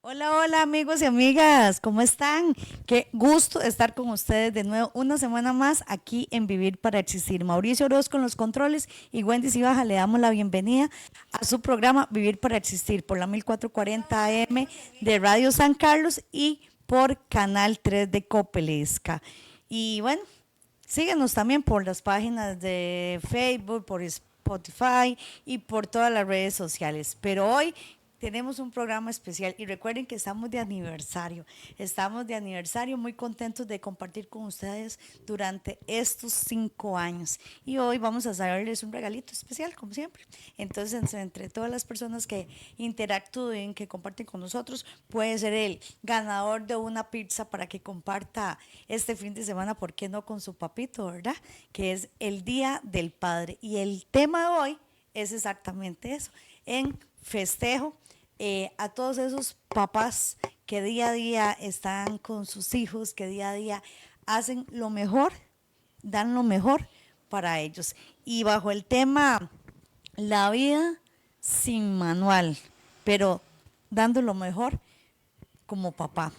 Hola, hola amigos y amigas, ¿cómo están? Qué gusto estar con ustedes de nuevo una semana más aquí en Vivir para Existir. Mauricio Orozco con los controles y Wendy Cibaja le damos la bienvenida a su programa Vivir para Existir por la 1440 AM de Radio San Carlos y por Canal 3 de Copelesca. Y bueno, síguenos también por las páginas de Facebook, por Spotify y por todas las redes sociales. Pero hoy tenemos un programa especial y recuerden que estamos de aniversario muy contentos de compartir con ustedes durante estos 5 años y hoy vamos a darles un regalito especial como siempre. Entonces entre todas las personas que interactúen, que comparten con nosotros, puede ser el ganador de una pizza para que comparta este fin de semana, ¿por qué no con su papito, verdad? Que es el Día del Padre y el tema de hoy es exactamente eso, en festejo a todos esos papás que día a día están con sus hijos, que día a día hacen lo mejor, dan lo mejor para ellos. Y bajo el tema la vida sin manual, pero dando lo mejor como papá.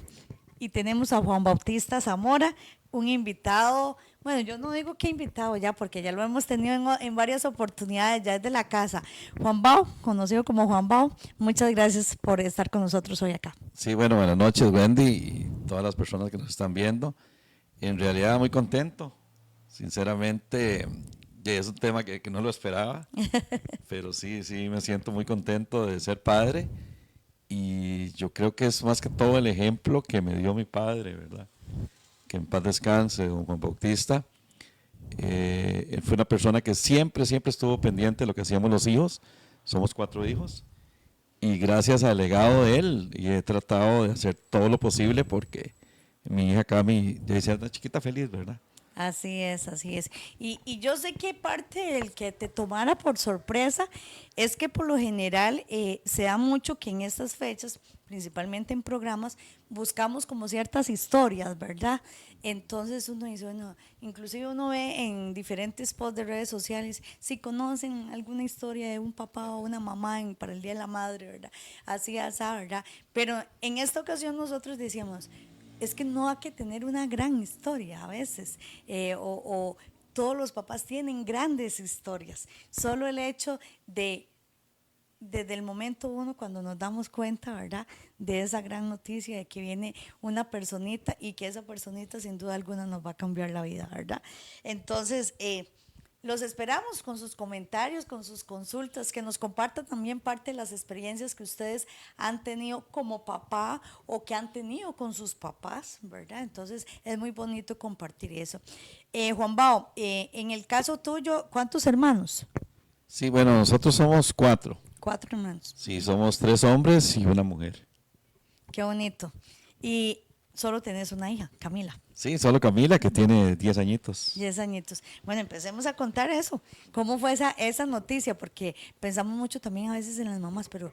Y tenemos a Juan Bautista Zamora, un invitado, bueno, yo no digo que invitado ya, porque ya lo hemos tenido en varias oportunidades, ya es de la casa. Juan Bau, conocido como Juan Bau, muchas gracias por estar con nosotros hoy acá. Sí, bueno, buenas noches, Wendy, y todas las personas que nos están viendo. En realidad, muy contento. Sinceramente, es un tema que no lo esperaba, pero sí, me siento muy contento de ser padre. Y yo creo que es más que todo el ejemplo que me dio mi padre, ¿verdad? Que en paz descanse, don Juan Bautista. Él fue una persona que siempre estuvo pendiente de lo que hacíamos los hijos. Somos 4 hijos. Y gracias al legado de él, y he tratado de hacer todo lo posible porque mi hija Cami ya decía una chiquita feliz, ¿verdad? Así es, así es. Y yo sé que parte del que te tomara por sorpresa es que por lo general se da mucho que en estas fechas, principalmente en programas, buscamos como ciertas historias, ¿verdad? Entonces uno dice, bueno, inclusive uno ve en diferentes posts de redes sociales, si conocen alguna historia de un papá o una mamá para el Día de la Madre, ¿verdad? Así, así, ¿verdad? Pero en esta ocasión nosotros decíamos, es que no hay que tener una gran historia a veces, o todos los papás tienen grandes historias. Solo el hecho de, desde el momento uno, cuando nos damos cuenta, ¿verdad? De esa gran noticia de que viene una personita y que esa personita sin duda alguna nos va a cambiar la vida, ¿verdad? Entonces, los esperamos con sus comentarios, con sus consultas, que nos compartan también parte de las experiencias que ustedes han tenido como papá o que han tenido con sus papás, ¿verdad? Entonces es muy bonito compartir eso. Juan Bao, en el caso tuyo, ¿cuántos hermanos? Sí, bueno, nosotros somos 4. 4 hermanos. Sí, somos 3 hombres y una mujer. Qué bonito. Y solo tenés una hija, Camila. Sí, solo Camila, que tiene 10 añitos. 10 añitos. Bueno, empecemos a contar eso. ¿Cómo fue esa noticia? Porque pensamos mucho también a veces en las mamás, pero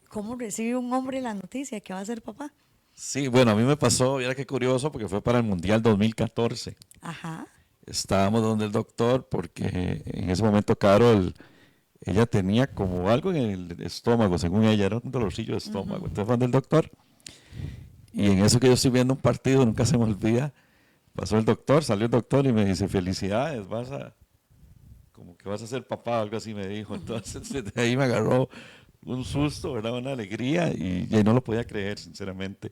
¿cómo recibe un hombre la noticia que va a ser papá? Sí, bueno, a mí me pasó, mira qué curioso, porque fue para el Mundial 2014. Ajá. Estábamos donde el doctor, porque en ese momento Carol, ella tenía como algo en el estómago, según ella, era un dolorcillo de estómago. Entonces fue donde el doctor. Y en eso que yo estoy viendo un partido, nunca se me olvida, pasó el doctor, salió el doctor y me dice, felicidades, como que vas a ser papá, algo así me dijo. Entonces desde ahí me agarró un susto, ¿verdad? Una alegría y no lo podía creer, sinceramente.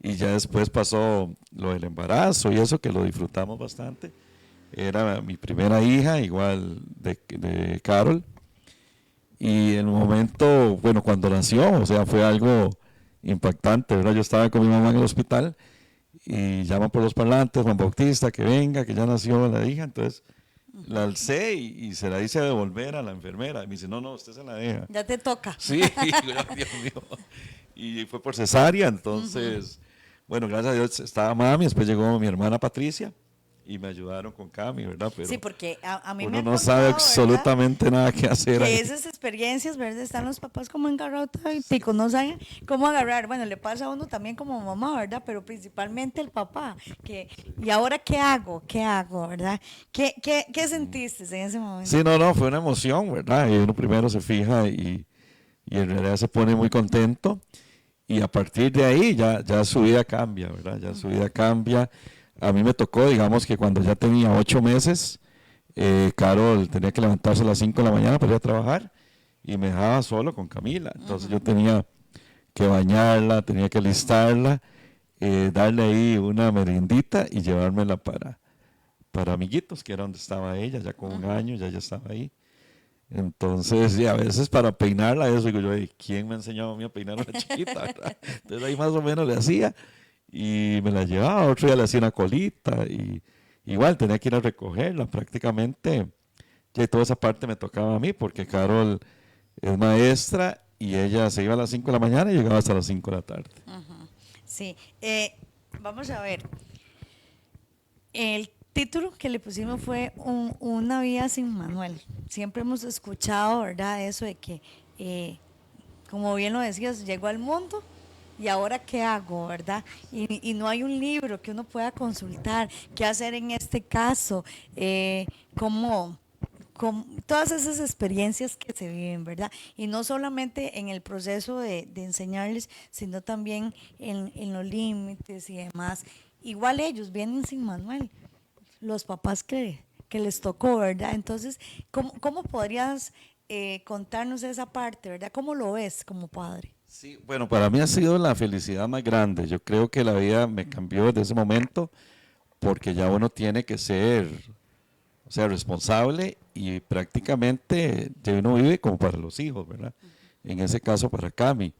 Y ya después pasó lo del embarazo y eso que lo disfrutamos bastante. Era mi primera hija, igual de Carol. Y en el momento, bueno, cuando nació, o sea, fue algo impactante, ¿verdad? Yo estaba con mi mamá en el hospital y llaman por los parlantes, Juan Bautista, que venga, que ya nació la hija. Entonces la alcé y se la hice devolver a la enfermera. Y me dice, no, usted se la deja. Ya te toca. Sí, Dios mío. Y fue por cesárea, entonces, bueno, gracias a Dios estaba mami, después llegó mi hermana Patricia y me ayudaron con Cami, ¿verdad? Sí, Pero porque a mí me uno han no sabe contado, ¿verdad? absolutamente nada que hacer Que ahí. esas experiencias, ¿verdad? Están los papás como engarrados y pico, no saben cómo agarrar. Bueno, le pasa a uno también como mamá, ¿verdad? Pero principalmente el papá. ¿Y ahora qué hago? ¿Qué hago, verdad? ¿Qué sentiste en ese momento? Sí, no, fue una emoción, ¿verdad? Y uno primero se fija y en realidad se pone muy contento. Y a partir de ahí ya su vida cambia, ¿verdad? Ya su vida cambia. A mí me tocó, digamos que cuando ya tenía 8 meses, Carol tenía que levantarse a las 5 de la mañana para ir a trabajar y me dejaba solo con Camila. Entonces yo tenía que bañarla, tenía que alistarla, darle ahí una merendita y llevármela para Amiguitos, que era donde estaba ella, ya con 1 año, ya estaba ahí. Entonces, y a veces para peinarla, eso digo yo, ¿quién me ha enseñado a mí a peinar a una chiquita, verdad? Entonces ahí más o menos le hacía y me la llevaba, otro día le hacía una colita y igual tenía que ir a recogerla prácticamente. Y toda esa parte me tocaba a mí porque Carol es maestra y ella se iba a las 5 de la mañana y llegaba hasta las 5 de la tarde. Sí, vamos a ver. El título que le pusimos fue Una vida sin manual. Siempre hemos escuchado, ¿verdad? Eso de que, como bien lo decías, llegó al mundo y ahora qué hago, ¿verdad? Y no hay un libro que uno pueda consultar, qué hacer en este caso, cómo con todas esas experiencias que se viven, ¿verdad? Y no solamente en el proceso de enseñarles, sino también en los límites y demás. Igual ellos vienen sin manual, los papás que les tocó, ¿verdad? Entonces, ¿cómo podrías contarnos esa parte, ¿verdad? ¿Cómo lo ves como padre? Sí, bueno, para mí ha sido la felicidad más grande. Yo creo que la vida me cambió desde ese momento porque ya uno tiene que ser, o sea, responsable y prácticamente ya uno vive como para los hijos, ¿verdad? En ese caso para Cami.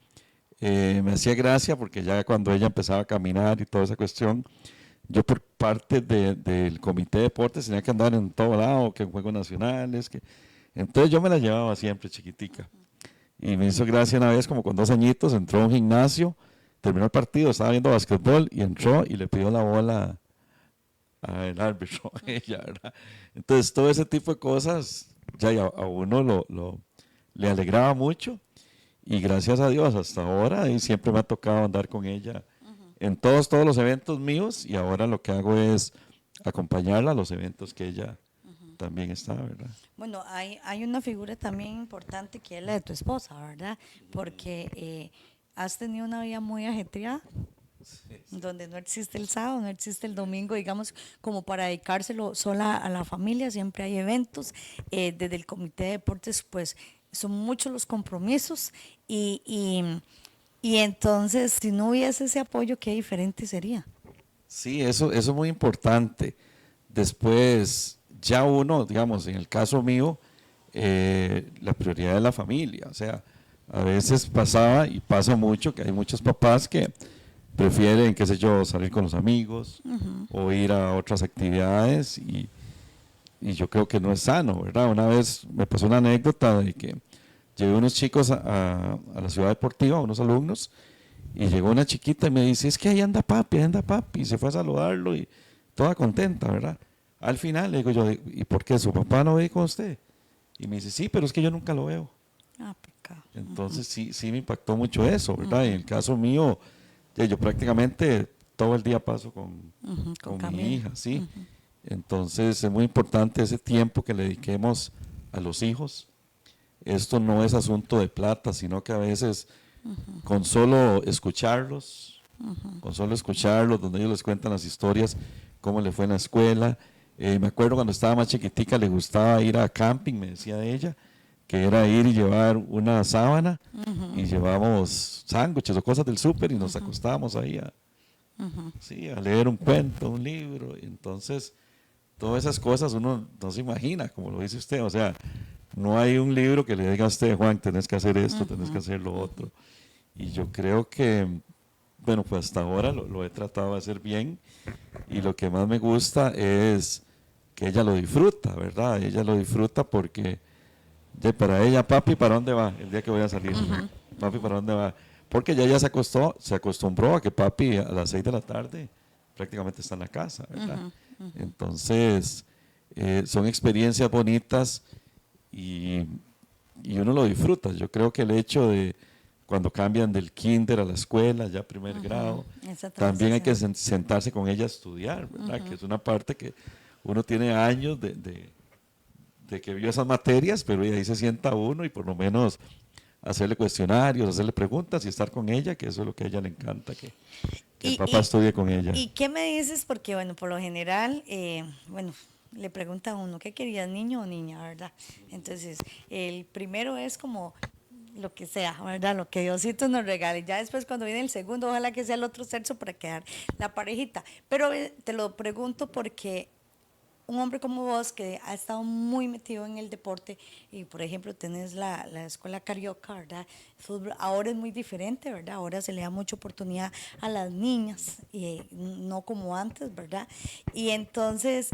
Me hacía gracia porque ya cuando ella empezaba a caminar y toda esa cuestión, yo por parte del comité de deportes tenía que andar en todo lado, que en Juegos Nacionales, entonces yo me la llevaba siempre chiquitica. Y me hizo gracia una vez, como con 2 añitos, entró a un gimnasio, terminó el partido, estaba viendo basquetbol y entró y le pidió la bola al árbitro, a ella, ¿verdad? Entonces, todo ese tipo de cosas ya a uno le alegraba mucho y gracias a Dios hasta ahora y siempre me ha tocado andar con ella en todos los eventos míos y ahora lo que hago es acompañarla a los eventos que ella también está, ¿verdad? Bueno, hay una figura también importante que es la de tu esposa, ¿verdad? Porque has tenido una vida muy ajetreada, donde no existe el sábado, no existe el domingo, digamos, como para dedicárselo sola a la familia, siempre hay eventos, desde el comité de deportes, pues son muchos los compromisos y entonces si no hubiese ese apoyo, qué diferente sería. Sí, eso es muy importante. Después, ya uno, digamos, en el caso mío, la prioridad es la familia. O sea, a veces pasaba y pasa mucho que hay muchos papás que prefieren, qué sé yo, salir con los amigos o ir a otras actividades y yo creo que no es sano, ¿verdad? Una vez me pasó una anécdota de que llevé unos chicos a la ciudad deportiva, unos alumnos, y llegó una chiquita y me dice, es que ahí anda papi, y se fue a saludarlo y toda contenta, ¿verdad? Al final le digo yo, ¿y por qué? ¿Su papá no ve con usted? Y me dice, sí, pero es que yo nunca lo veo. Ah, pecado. Entonces sí me impactó mucho eso, ¿verdad? Y en el caso mío, yo prácticamente todo el día paso Con con mi Camila. hija, ¿sí? Entonces es muy importante ese tiempo que le dediquemos a los hijos. Esto no es asunto de plata, sino que a veces con solo escucharlos, donde ellos les cuentan las historias, cómo le fue en la escuela. Me acuerdo cuando estaba más chiquitica le gustaba ir a camping, me decía ella, que era ir y llevar una sábana y llevábamos sándwiches o cosas del súper y nos acostábamos ahí sí, a leer un cuento, un libro. Y entonces, todas esas cosas uno no se imagina, como lo dice usted, o sea, no hay un libro que le diga a usted, Juan, tenés que hacer esto, tenés que hacer lo otro. Y yo creo que, bueno, pues hasta ahora lo he tratado de hacer bien y lo que más me gusta es que ella lo disfruta, ¿verdad? Ella lo disfruta porque para ella, papi, ¿para dónde va? El día que voy a salir. Papi, ¿para dónde va? Porque ella ya se acostumbró a que papi a las 6 de la tarde prácticamente está en la casa, ¿verdad? Entonces, son experiencias bonitas y, y uno lo disfruta. Yo creo que el hecho de cuando cambian del kinder a la escuela, ya primer grado, Esa también hay que transición. sentarse con ella a estudiar, ¿verdad? Que es una parte que uno tiene años de que vio esas materias, pero ahí se sienta uno y por lo menos hacerle cuestionarios, hacerle preguntas y estar con ella, que eso es lo que a ella le encanta, que el Y, papá estudie con ella. ¿Y qué me dices? Porque, bueno, por lo general, bueno, le pregunta a uno, ¿qué querías, niño o niña, verdad? Entonces, el primero es como lo que sea, ¿verdad? Lo que Diosito nos regale. Ya después, cuando viene el segundo, ojalá que sea el otro sexo para quedar la parejita. Pero te lo pregunto porque un hombre como vos que ha estado muy metido en el deporte y por ejemplo tenés la escuela Carioca, ¿verdad? Fútbol ahora es muy diferente, ¿verdad? Ahora se le da mucha oportunidad a las niñas y no como antes, ¿verdad? Y entonces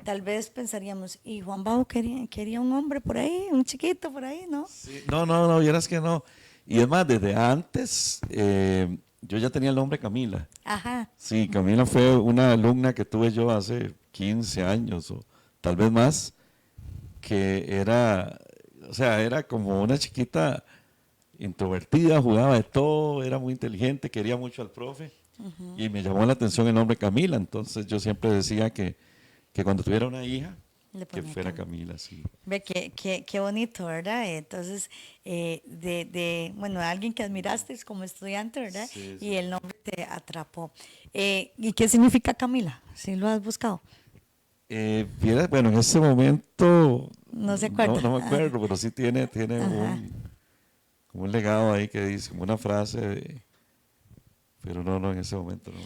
tal vez pensaríamos, y Juan Bajo quería un hombre por ahí, un chiquito por ahí, ¿no? Sí, no, no, no, vieras que no. Y es más, desde antes yo ya tenía el nombre Camila. Ajá. Sí, Camila fue una alumna que tuve yo hace 15 años o tal vez más, que era, o sea, era como una chiquita introvertida, jugaba de todo, era muy inteligente, quería mucho al profe y me llamó la atención el nombre Camila, entonces yo siempre decía que cuando tuviera una hija, Le que ponía fuera Camila. Camila, sí. Ve qué bonito, ¿verdad? Entonces, bueno, alguien que admiraste como estudiante, ¿verdad? Sí, Y sí. el nombre te atrapó. ¿Y qué significa Camila? ¿Si lo has buscado? Bueno, en ese momento No se no, acuerda. no me Ah, acuerdo, pero sí tiene ajá. como un legado ahí que dice, como una frase, pero no, no, en ese momento no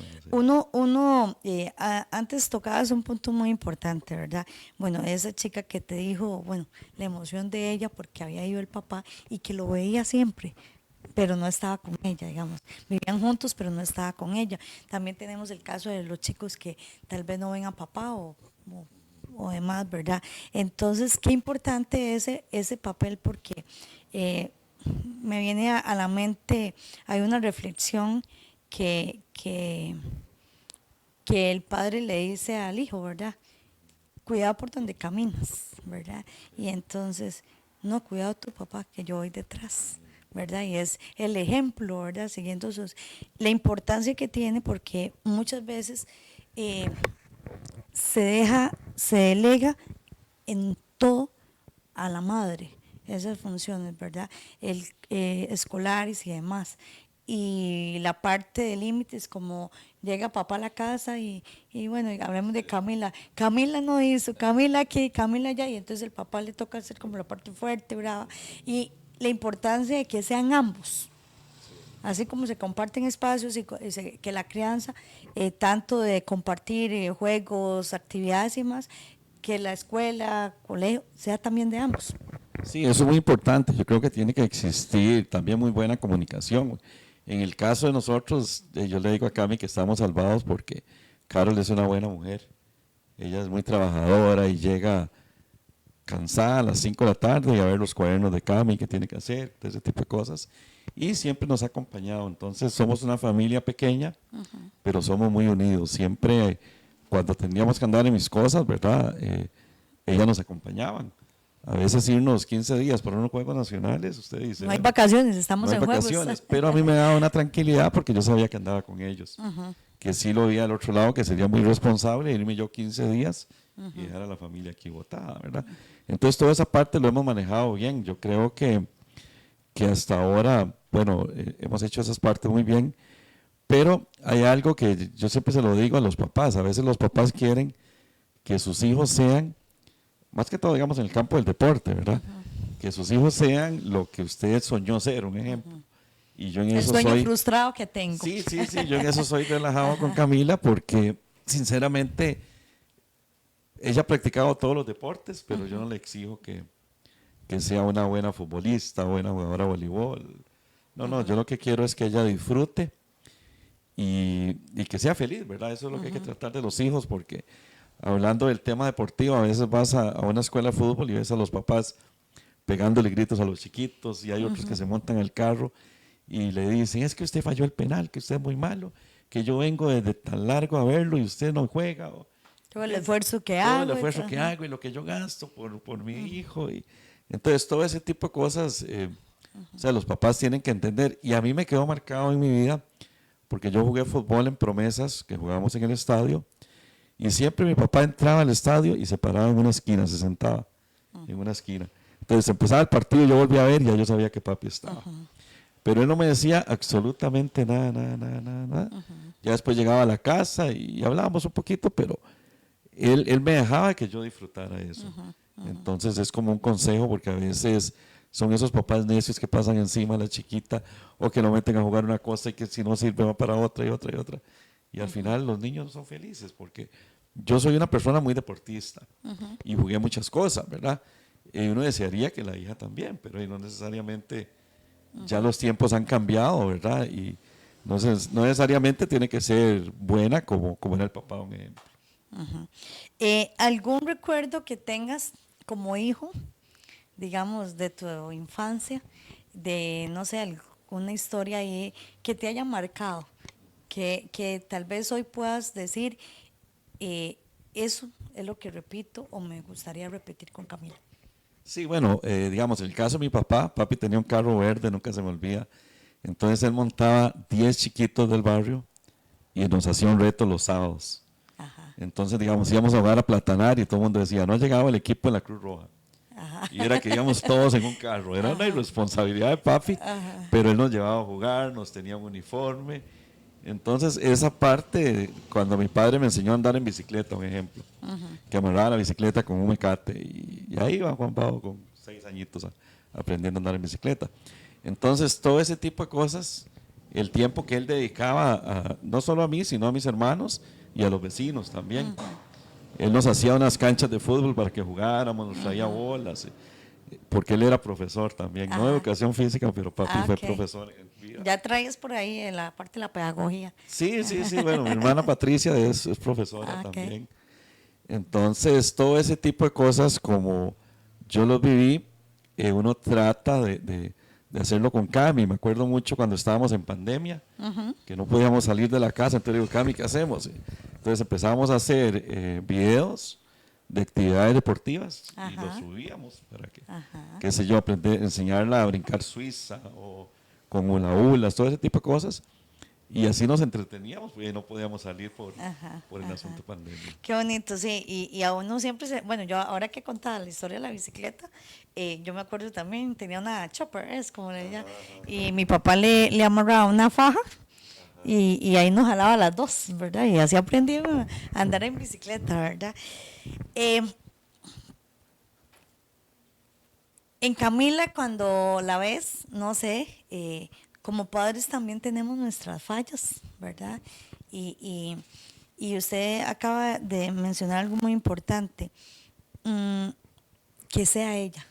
sé. Antes tocabas un punto muy importante, ¿verdad? Bueno, esa chica que te dijo, bueno, la emoción de ella porque había ido el papá y que lo veía siempre, pero no estaba con ella, digamos. Vivían juntos, pero no estaba con ella. También tenemos el caso de los chicos que tal vez no ven a papá o, o demás, ¿verdad? Entonces, qué importante ese papel porque eh, me viene a la mente, hay una reflexión que, que, que el padre le dice al hijo, ¿verdad? Cuidado por donde caminas, ¿verdad? Y entonces, no, cuidado tu papá, que yo voy detrás, ¿verdad? Y es el ejemplo, ¿verdad? Siguiendo la importancia que tiene porque muchas veces eh, se delega en todo a la madre, esas funciones, ¿verdad? Escolares y demás. Y la parte de límites, como llega papá a la casa y bueno, y hablemos de Camila. Camila no hizo, Camila aquí, Camila allá, y entonces el papá le toca hacer como la parte fuerte, brava. Y la importancia de que sean ambos, así como se comparten espacios que la crianza, tanto de compartir juegos, actividades y más, que la escuela, colegio, sea también de ambos. Sí, eso es muy importante. Yo creo que tiene que existir también muy buena comunicación. En el caso de nosotros, yo le digo a Cami que estamos salvados porque Carol es una buena mujer. Ella es muy trabajadora y llega cansada a las 5 de la tarde y a ver los cuadernos de Cami que tiene que hacer, ese tipo de cosas. Y siempre nos ha acompañado. Entonces somos una familia pequeña, pero somos muy unidos. Siempre cuando teníamos que andar en mis cosas, ¿verdad? Ellas nos acompañaban. A veces irnos 15 días por unos juegos nacionales, usted dice, No hay bueno, vacaciones, no estamos hay en juegos. vacaciones, pero a mí me daba una tranquilidad porque yo sabía que andaba con ellos, que sí lo veía al otro lado, que sería muy responsable irme yo 15 días y dejar a la familia aquí botada, ¿verdad? Entonces toda esa parte lo hemos manejado bien. Yo creo que hasta ahora, bueno, hemos hecho esas partes muy bien, pero hay algo que yo siempre se lo digo a los papás. A veces los papás quieren que sus hijos sean, más que todo, digamos, en el campo del deporte, ¿verdad? Que sus hijos sean lo que usted soñó ser, un ejemplo. Y yo en El eso sueño soy, frustrado que tengo. sí, sí, sí, yo en eso soy relajado con Camila porque, sinceramente, ella ha practicado todos los deportes, pero yo no le exijo que sea una buena futbolista, buena jugadora de voleibol. No, no, yo lo que quiero es que ella disfrute y que sea feliz, ¿verdad? Eso es lo que hay que tratar de los hijos, porque hablando del tema deportivo, a veces vas a una escuela de fútbol y ves a los papás pegándole gritos a los chiquitos y hay otros que se montan al carro y le dicen, es que usted falló el penal, que usted es muy malo, que yo vengo desde tan largo a verlo y usted no juega. Todo el esfuerzo que Todo el hago. esfuerzo que hago y lo que yo gasto por mi hijo. Y, entonces, todo ese tipo de cosas, o sea, los papás tienen que entender. Y a mí me quedó marcado en mi vida, porque yo jugué fútbol en Promesas, que jugábamos en el estadio, y siempre mi papá entraba al estadio y se paraba en una esquina, se sentaba en una esquina. Entonces empezaba el partido, yo volvía a ver y ya yo sabía que papi estaba. Pero él no me decía absolutamente nada, nada, nada, nada, nada. Ya después llegaba a la casa y hablábamos un poquito, pero él me dejaba que yo disfrutara eso. Entonces es como un consejo, porque a veces son esos papás necios que pasan encima a la chiquita o que lo meten a jugar una cosa y que si no sirve va para otra y otra y otra. Y al final los niños no son felices, porque yo soy una persona muy deportista y jugué muchas cosas, ¿verdad? Y uno desearía que la hija también, pero no necesariamente, ya los tiempos han cambiado, ¿verdad? Y no necesariamente tiene que ser buena como era el papá, un ejemplo. ¿Algún recuerdo que tengas como hijo, digamos, de tu infancia, de, no sé, alguna historia ahí que te haya marcado, que tal vez hoy puedas decir, eso es lo que repito o me gustaría repetir con Camila? Sí, bueno, digamos, el caso de mi papá, papi tenía un carro verde, nunca se me olvida. Entonces él montaba 10 chiquitos del barrio y nos hacía un reto los sábados. Ajá, Entonces, digamos, íbamos a jugar a platanar y todo el mundo decía, no ha llegado el equipo de la Cruz Roja. ajá, Y era que íbamos todos en un carro. Era una irresponsabilidad de papi, pero él nos llevaba a jugar, nos tenía un uniforme. Entonces, esa parte, cuando mi padre me enseñó a andar en bicicleta, un ejemplo, que amarraba la bicicleta con un mecate, y ahí va Juan Pablo con 6 añitos aprendiendo a andar en bicicleta. Entonces, todo ese tipo de cosas, el tiempo que él dedicaba, no solo a mí, sino a mis hermanos y a los vecinos también. Él nos hacía unas canchas de fútbol para que jugáramos, nos traía bolas, porque él era profesor también, no de ajá. educación física, pero papi fue Ok. profesor en vida. Ya traes por ahí en la parte de la pedagogía. Sí, sí, sí, bueno, mi hermana Patricia es profesora Ah, ok. también. Entonces, todo ese tipo de cosas, como yo los viví, uno trata de hacerlo con Cami. Me acuerdo mucho cuando estábamos en pandemia, que no podíamos salir de la casa, entonces digo, Cami, ¿qué hacemos? Entonces empezamos a hacer videos de actividades deportivas y los Ajá, subíamos para que, ajá, qué sé yo, aprender, enseñarla a brincar suiza o con hula hulas, todo ese tipo de cosas. Y así nos entreteníamos, porque no podíamos salir ajá, por el ajá. asunto pandemia. Qué bonito, sí. Y a uno siempre se, bueno, yo ahora que contaba la historia de la bicicleta, yo me acuerdo también, tenía una chopper, es como le ella, y mi papá le amarraba una faja y ahí nos jalaba las dos, ¿verdad? Y así aprendí a andar en bicicleta, ¿verdad? Eh, En Camila, cuando la ves, no sé, como padres también tenemos nuestras fallas, ¿verdad? Y, y usted acaba de mencionar algo muy importante, mm, que sea ella,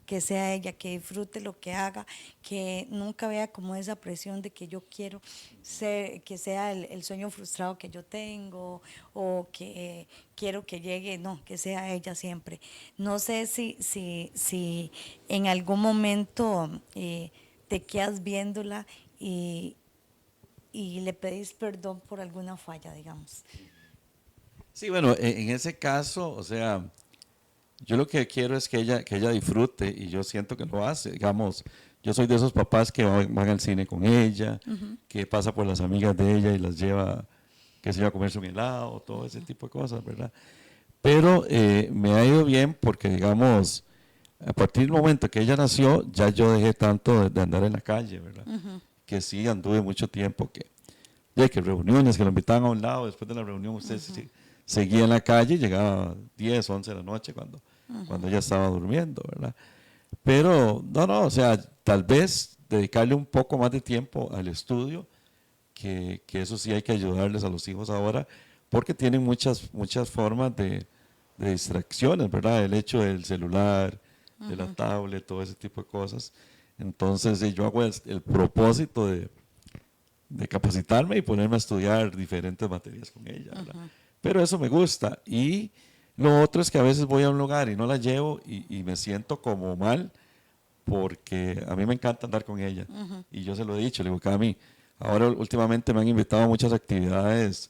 que sea ella, que disfrute lo que haga, que nunca vea como esa presión de que yo quiero ser, que sea el sueño frustrado que yo tengo o que quiero que llegue, no, que sea ella siempre. No sé si en algún momento te quedas viéndola y, y le pedís perdón por alguna falla, digamos. Sí, bueno, en ese caso, o sea, yo lo que quiero es que ella disfrute y yo siento que lo hace. Digamos, yo soy de esos papás que van al cine con ella, que pasa por las amigas de ella y las lleva, que se lleva a comerse un helado, todo ese tipo de cosas, ¿verdad? Pero me ha ido bien porque, digamos, a partir del momento que ella nació, ya yo dejé tanto de andar en la calle, ¿verdad? Que sí anduve mucho tiempo, que reuniones, que lo invitaban a un lado, después de la reunión usted seguía en la calle, llegaba 10, 11 de la noche cuando ella estaba durmiendo, ¿verdad? Pero no, o sea, tal vez dedicarle un poco más de tiempo al estudio, que eso sí hay que ayudarles a los hijos ahora, porque tienen muchas formas de distracciones, ¿verdad? El hecho del celular, de la tablet, todo ese tipo de cosas. Entonces, yo hago el propósito de capacitarme y ponerme a estudiar diferentes materias con ella, ¿verdad? Pero eso me gusta. Y lo otro es que a veces voy a un lugar y no la llevo y me siento como mal porque a mí me encanta andar con ella. Y yo se lo he dicho, le digo, Cami, ahora últimamente me han invitado a muchas actividades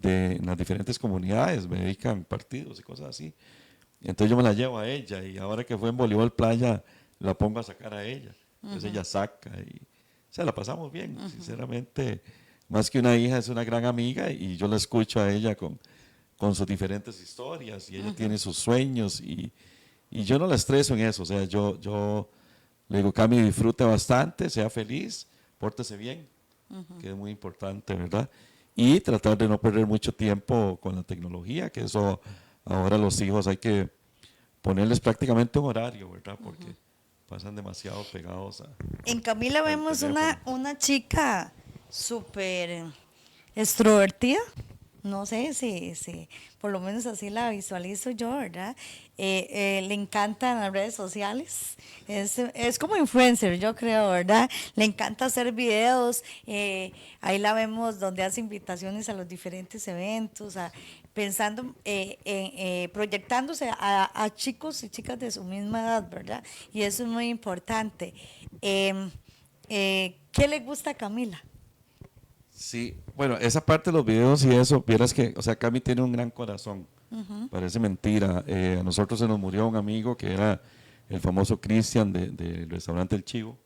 en las diferentes comunidades, me dedican partidos y cosas así. Entonces yo me la llevo a ella y ahora que fue en voleibol playa, la pongo a sacar a ella. Entonces ella saca y la pasamos bien, sinceramente. Más que una hija, es una gran amiga y yo la escucho a ella con sus diferentes historias y ella tiene sus sueños Y yo no la estreso en eso, o sea, yo le digo, Cami, disfrute bastante, sea feliz, pórtese bien, que es muy importante, ¿verdad? Y tratar de no perder mucho tiempo con la tecnología, que eso ahora los hijos hay que ponerles prácticamente un horario, ¿verdad? Porque pasan demasiado pegados En Camila al vemos teléfono. una chica súper extrovertida. No sé si por lo menos así la visualizo yo, ¿verdad? Le encantan las redes sociales. Es como influencer, yo creo, ¿verdad? Le encanta hacer videos. Ahí la vemos donde hace invitaciones a los diferentes eventos, pensando, proyectándose a chicos y chicas de su misma edad, ¿verdad? Y eso es muy importante. ¿Qué le gusta a Camila? Sí, bueno, esa parte de los videos y eso, vieras que, o sea, Cami tiene un gran corazón, parece mentira. A nosotros se nos murió un amigo que era el famoso Cristian del restaurante El Chivo,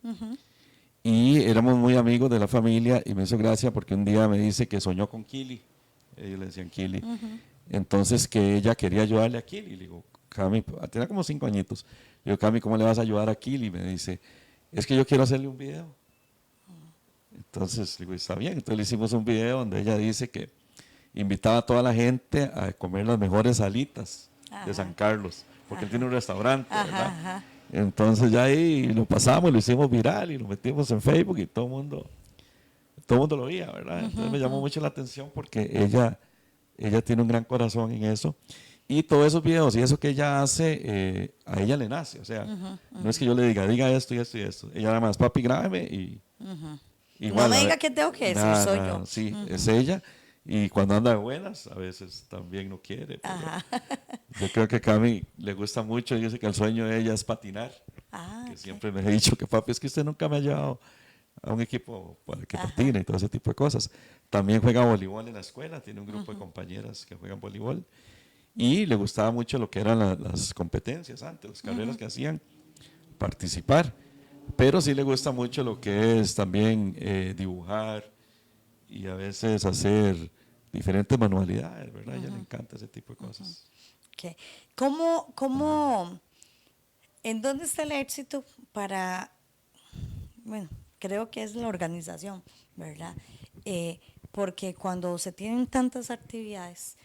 y éramos muy amigos de la familia y me hizo gracia porque un día me dice que soñó con Kili, ellos le decían Kili, entonces que ella quería ayudarle a Kili. Le digo, Cami, tenía como 5 añitos, le digo, Cami, ¿cómo le vas a ayudar a Kili? Me dice, es que yo quiero hacerle un video. Entonces, digo, está bien. Entonces le hicimos un video donde ella dice que invitaba a toda la gente a comer las mejores alitas de San Ajá, Carlos, porque él tiene un restaurante, ajá, ¿verdad? ajá. Entonces ya ahí lo pasamos, lo hicimos viral y lo metimos en Facebook y todo el mundo lo veía, ¿verdad? Entonces me llamó mucho la atención porque ella tiene un gran corazón en eso. Y todos esos videos y eso que ella hace, a ella le nace. O sea, no es que yo le diga esto y esto y esto. Ella nada más, papi, grábeme y No igual, me diga qué tengo que decir, nada, soy yo. nada, sí, es ella. Y cuando anda de buenas, a veces también no quiere, pero Ajá. yo creo que a Cami le gusta mucho. Yo sé que el sueño de ella es patinar, Ah, que ok. siempre me he dicho que papi, es que usted nunca me ha llevado a un equipo para que patine y todo ese tipo de cosas. También juega voleibol en la escuela, tiene un grupo de compañeras que juegan voleibol y le gustaba mucho lo que eran las competencias antes, las carreras que hacían, participar. Pero sí le gusta mucho lo que es también dibujar y a veces hacer diferentes manualidades, ¿verdad? A ella le encanta ese tipo de cosas. Ok. ¿En dónde está el éxito para, bueno, creo que es la organización, ¿verdad? Porque cuando se tienen tantas actividades,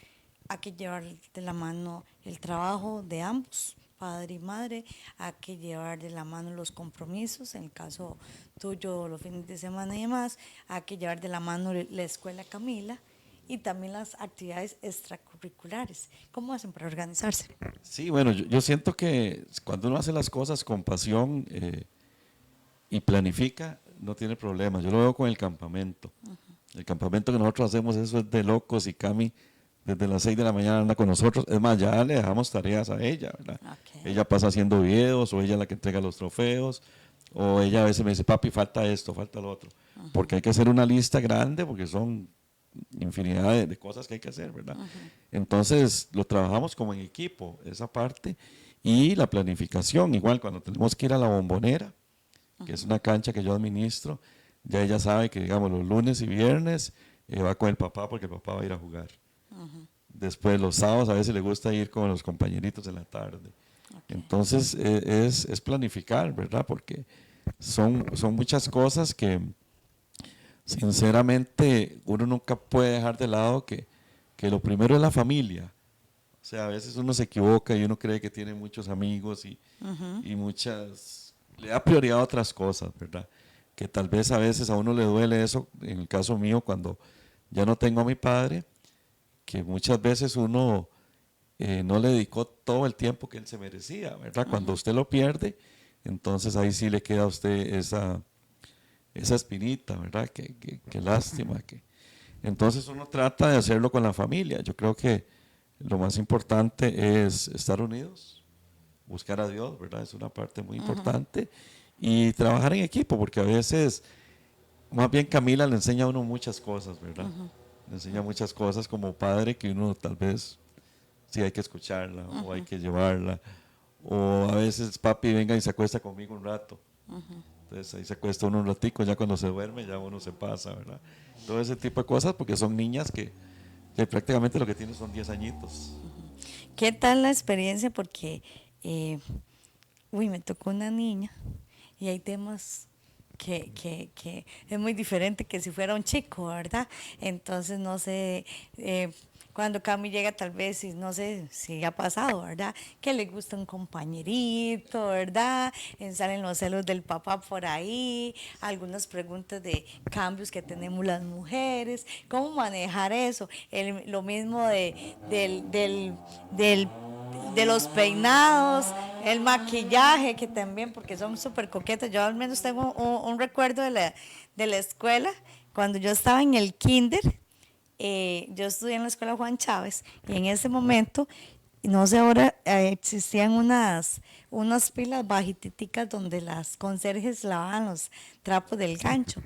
hay que llevar de la mano el trabajo de ambos, padre y madre, hay que llevar de la mano los compromisos, en el caso tuyo, los fines de semana y demás, hay que llevar de la mano la escuela Camila y también las actividades extracurriculares. ¿Cómo hacen para organizarse? Sí, bueno, yo siento que cuando uno hace las cosas con pasión y planifica, no tiene problema. Yo lo veo con el campamento. El campamento que nosotros hacemos, eso es de locos y Cami desde las 6 de la mañana anda con nosotros. Es más, ya le dejamos tareas a ella, ¿verdad? Ok. Ella pasa haciendo videos o ella es la que entrega los trofeos o ella a veces me dice, papi, falta esto, falta lo otro. Porque hay que hacer una lista grande porque son infinidad de cosas que hay que hacer, ¿verdad? Entonces lo trabajamos como en equipo, esa parte, y la planificación, igual cuando tenemos que ir a la Bombonera, que es una cancha que yo administro, ya ella sabe que, digamos, los lunes y viernes va con el papá porque el papá va a ir a jugar. Después los sábados a veces le gusta ir con los compañeritos en la tarde. Ok. Entonces es planificar, ¿verdad? Porque son muchas cosas que sinceramente uno nunca puede dejar de lado que lo primero es la familia. O sea, a veces uno se equivoca y uno cree que tiene muchos amigos y muchas, le da prioridad a otras cosas, ¿verdad? Que tal vez a veces a uno le duele eso, en el caso mío, cuando ya no tengo a mi padre, que muchas veces uno no le dedicó todo el tiempo que él se merecía, ¿verdad? Cuando usted lo pierde, entonces ahí sí le queda a usted esa espinita, ¿verdad? Qué lástima. Entonces uno trata de hacerlo con la familia. Yo creo que lo más importante es estar unidos, buscar a Dios, ¿verdad? Es una parte muy importante. Y trabajar en equipo, porque a veces, más bien Camila le enseña a uno muchas cosas, ¿verdad? Le enseña muchas cosas como padre que uno tal vez sí hay que escucharla o hay que llevarla. O a veces papi venga y se acuesta conmigo un rato. Entonces ahí se acuesta uno un ratico, ya cuando se duerme ya uno se pasa, ¿verdad? Todo ese tipo de cosas porque son niñas que prácticamente lo que tienen son 10 añitos. ¿Qué tal la experiencia? Porque eh, me tocó una niña y hay temas que es muy diferente que si fuera un chico, ¿verdad? Entonces, no sé, cuando Cami llega tal vez, y no sé si ha pasado, ¿verdad? Que le gusta un compañerito, ¿verdad? Salen los celos del papá por ahí, algunas preguntas de cambios que tenemos las mujeres, cómo manejar eso, lo mismo de los peinados, el maquillaje, que también, porque son súper coquetas. Yo al menos tengo un recuerdo de la escuela, cuando yo estaba en el kinder, yo estudié en la escuela Juan Chávez, y en ese momento, no sé ahora, existían unas pilas bajititicas donde las conserjes lavaban los trapos del gancho.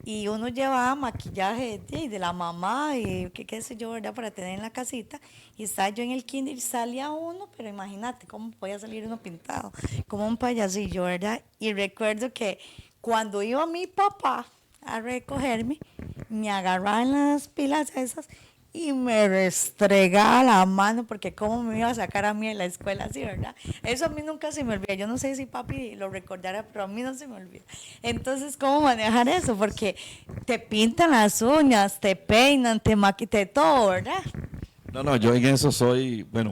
Y uno llevaba maquillaje de la mamá y qué sé yo, ¿verdad? Para tener en la casita. Y estaba yo en el kinder y salía uno, pero imagínate cómo podía salir uno pintado, como un payasillo, ¿verdad? Y recuerdo que cuando iba mi papá a recogerme, me agarraban las pilas esas y me restregaba la mano, porque cómo me iba a sacar a mí en la escuela así, ¿verdad? Eso a mí nunca se me olvida. Yo no sé si papi lo recordara, pero a mí no se me olvida. Entonces, ¿cómo manejar eso? Porque te pintan las uñas, te peinan, te maquillan, todo, ¿verdad? No, no, yo en eso soy, bueno,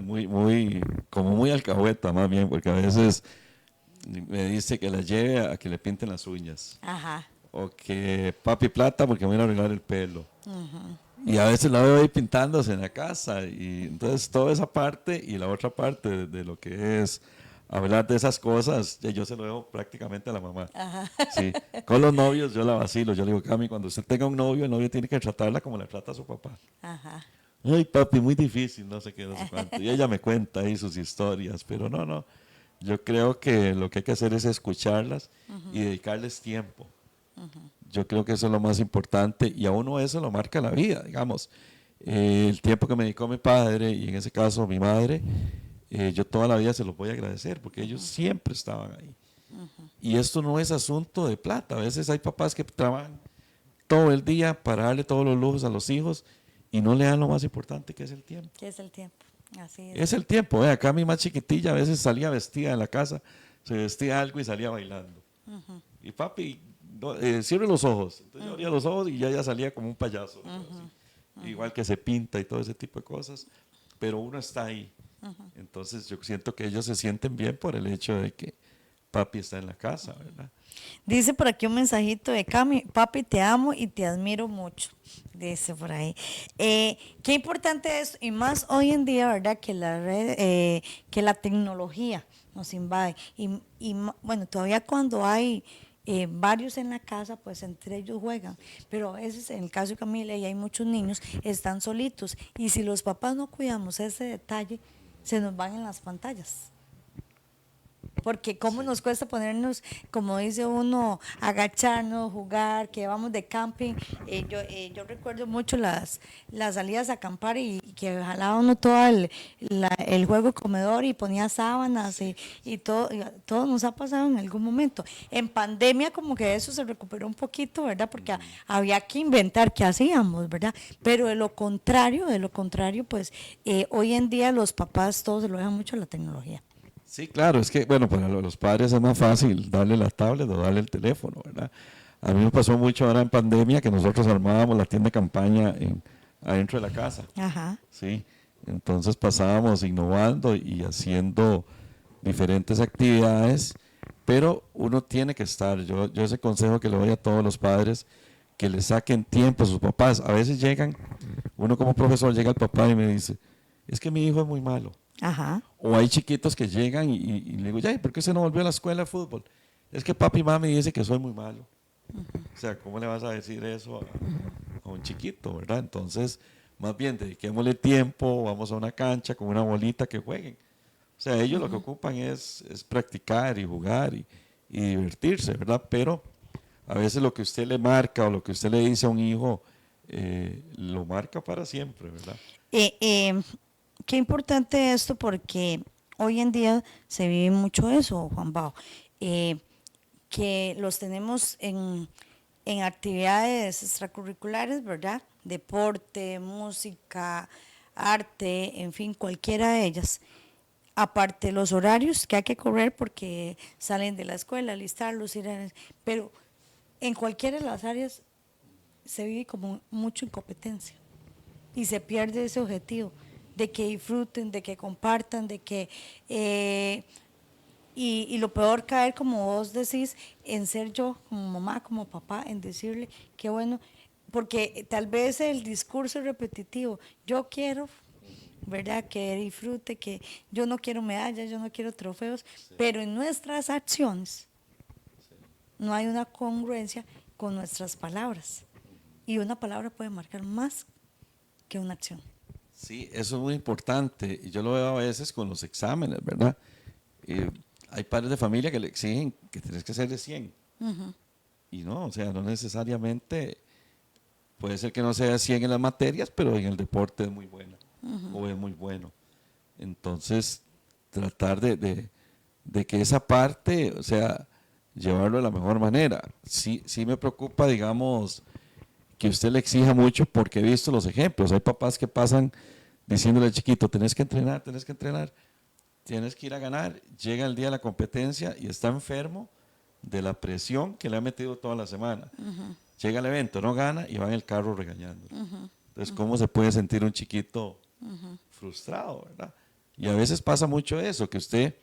como muy alcahueta más bien, porque a veces me dice que la lleve a que le pinten las uñas. Ajá. O que papi plata porque me voy a arreglar el pelo. Y a veces la veo ahí pintándose en la casa. Y entonces toda esa parte y la otra parte de lo que es hablar de esas cosas, yo se lo dejo prácticamente a la mamá. Ajá. Sí, con los novios yo la vacilo. Yo le digo, Cami, cuando usted tenga un novio, el novio tiene que tratarla como la trata a su papá. Ajá. Ay, papi, muy difícil, no sé qué, no sé cuánto. Y ella me cuenta ahí sus historias, pero no, no. Yo creo que lo que hay que hacer es escucharlas y dedicarles tiempo. Yo creo que eso es lo más importante y a uno eso lo marca la vida, digamos. El tiempo que me dedicó mi padre y en ese caso mi madre, yo toda la vida se los voy a agradecer porque ellos siempre estaban ahí. Y esto no es asunto de plata. A veces hay papás que trabajan todo el día para darle todos los lujos a los hijos y no le dan lo más importante que es el tiempo. ¿Qué es el tiempo? Así es. Es el tiempo, acá mi más chiquitilla a veces salía vestida en la casa, se vestía algo y salía bailando. Y papi, no, cierre los ojos. Entonces yo abría los ojos y ya salía como un payaso. Igual que se pinta y todo ese tipo de cosas. Pero uno está ahí. Entonces yo siento que ellos se sienten bien por el hecho de que papi está en la casa, ¿verdad? Dice por aquí un mensajito de Cami: papi, te amo y te admiro mucho. Dice por ahí. Qué importante es, y más hoy en día, ¿verdad? Que la red, que la tecnología nos invade. Bueno, todavía cuando hay varios en la casa, pues entre ellos juegan. Pero a veces, en el caso de Camila, y hay muchos niños, están solitos. Y si los papás no cuidamos ese detalle, se nos van en las pantallas. Porque cómo nos cuesta ponernos, como dice uno, agacharnos, jugar, que vamos de camping. Yo recuerdo mucho las salidas a acampar y que jalaba uno todo el juego de comedor y ponía sábanas y todo nos ha pasado en algún momento. En pandemia como que eso se recuperó un poquito, ¿verdad? Porque había que inventar qué hacíamos, ¿verdad? Pero de lo contrario, pues hoy en día los papás todos se lo dejan mucho a la tecnología. Sí, claro, es que, bueno, para los padres es más fácil darle la tablet o darle el teléfono, ¿verdad? A mí me pasó mucho ahora en pandemia que nosotros armábamos la tienda de campaña adentro de la casa. Ajá. Sí, entonces pasábamos innovando y haciendo diferentes actividades, pero uno tiene que estar. Yo ese consejo que le doy a todos los padres, que le saquen tiempo a sus papás. A veces llegan, uno como profesor llega al papá y me dice, es que mi hijo es muy malo. Ajá. O hay chiquitos que llegan y le digo, ya, ¿y por qué se no volvió a la escuela de fútbol? Es que papi y mami dice que soy muy malo. O sea, ¿cómo le vas a decir eso a un chiquito, verdad? Entonces, más bien, dediquémosle tiempo, vamos a una cancha con una bolita que jueguen. O sea, ellos lo que ocupan es practicar y jugar y divertirse, ¿verdad? Pero a veces lo que usted le marca o lo que usted le dice a un hijo, lo marca para siempre, ¿verdad? Eh, eh, Qué importante esto, porque hoy en día se vive mucho eso, Juan Bao, que los tenemos en actividades extracurriculares, ¿verdad? Deporte, música, arte, en fin, cualquiera de ellas. aparte los horarios que hay que correr porque salen de la escuela, alistarlos, pero en cualquiera de las áreas se vive como mucho incompetencia y se pierde ese objetivo de que disfruten, de que compartan, de que y lo peor caer, como vos decís, en ser yo como mamá, como papá, en decirle qué bueno, porque tal vez el discurso es repetitivo, yo quiero, ¿verdad? Que disfrute, que yo no quiero medallas, yo no quiero trofeos, pero en nuestras acciones no hay una congruencia con nuestras palabras. Y una palabra puede marcar más que una acción. Sí, eso es muy importante. Y yo lo veo a veces con los exámenes, ¿verdad? Hay padres de familia que le exigen que tienes que hacer de 100. Y no, o sea, no necesariamente, puede ser que no sea 100 en las materias, pero en el deporte es muy buena o es muy bueno. Entonces, tratar de que esa parte, o sea, llevarlo de la mejor manera. Sí, sí me preocupa, digamos, que usted le exija mucho porque he visto los ejemplos. Hay papás que pasan diciéndole al chiquito, tenés que entrenar, tienes que ir a ganar. Llega el día de la competencia y está enfermo de la presión que le ha metido toda la semana. Llega al evento, no gana y va en el carro regañando. Entonces, ¿cómo se puede sentir un chiquito frustrado, verdad? Y a veces pasa mucho eso, que usted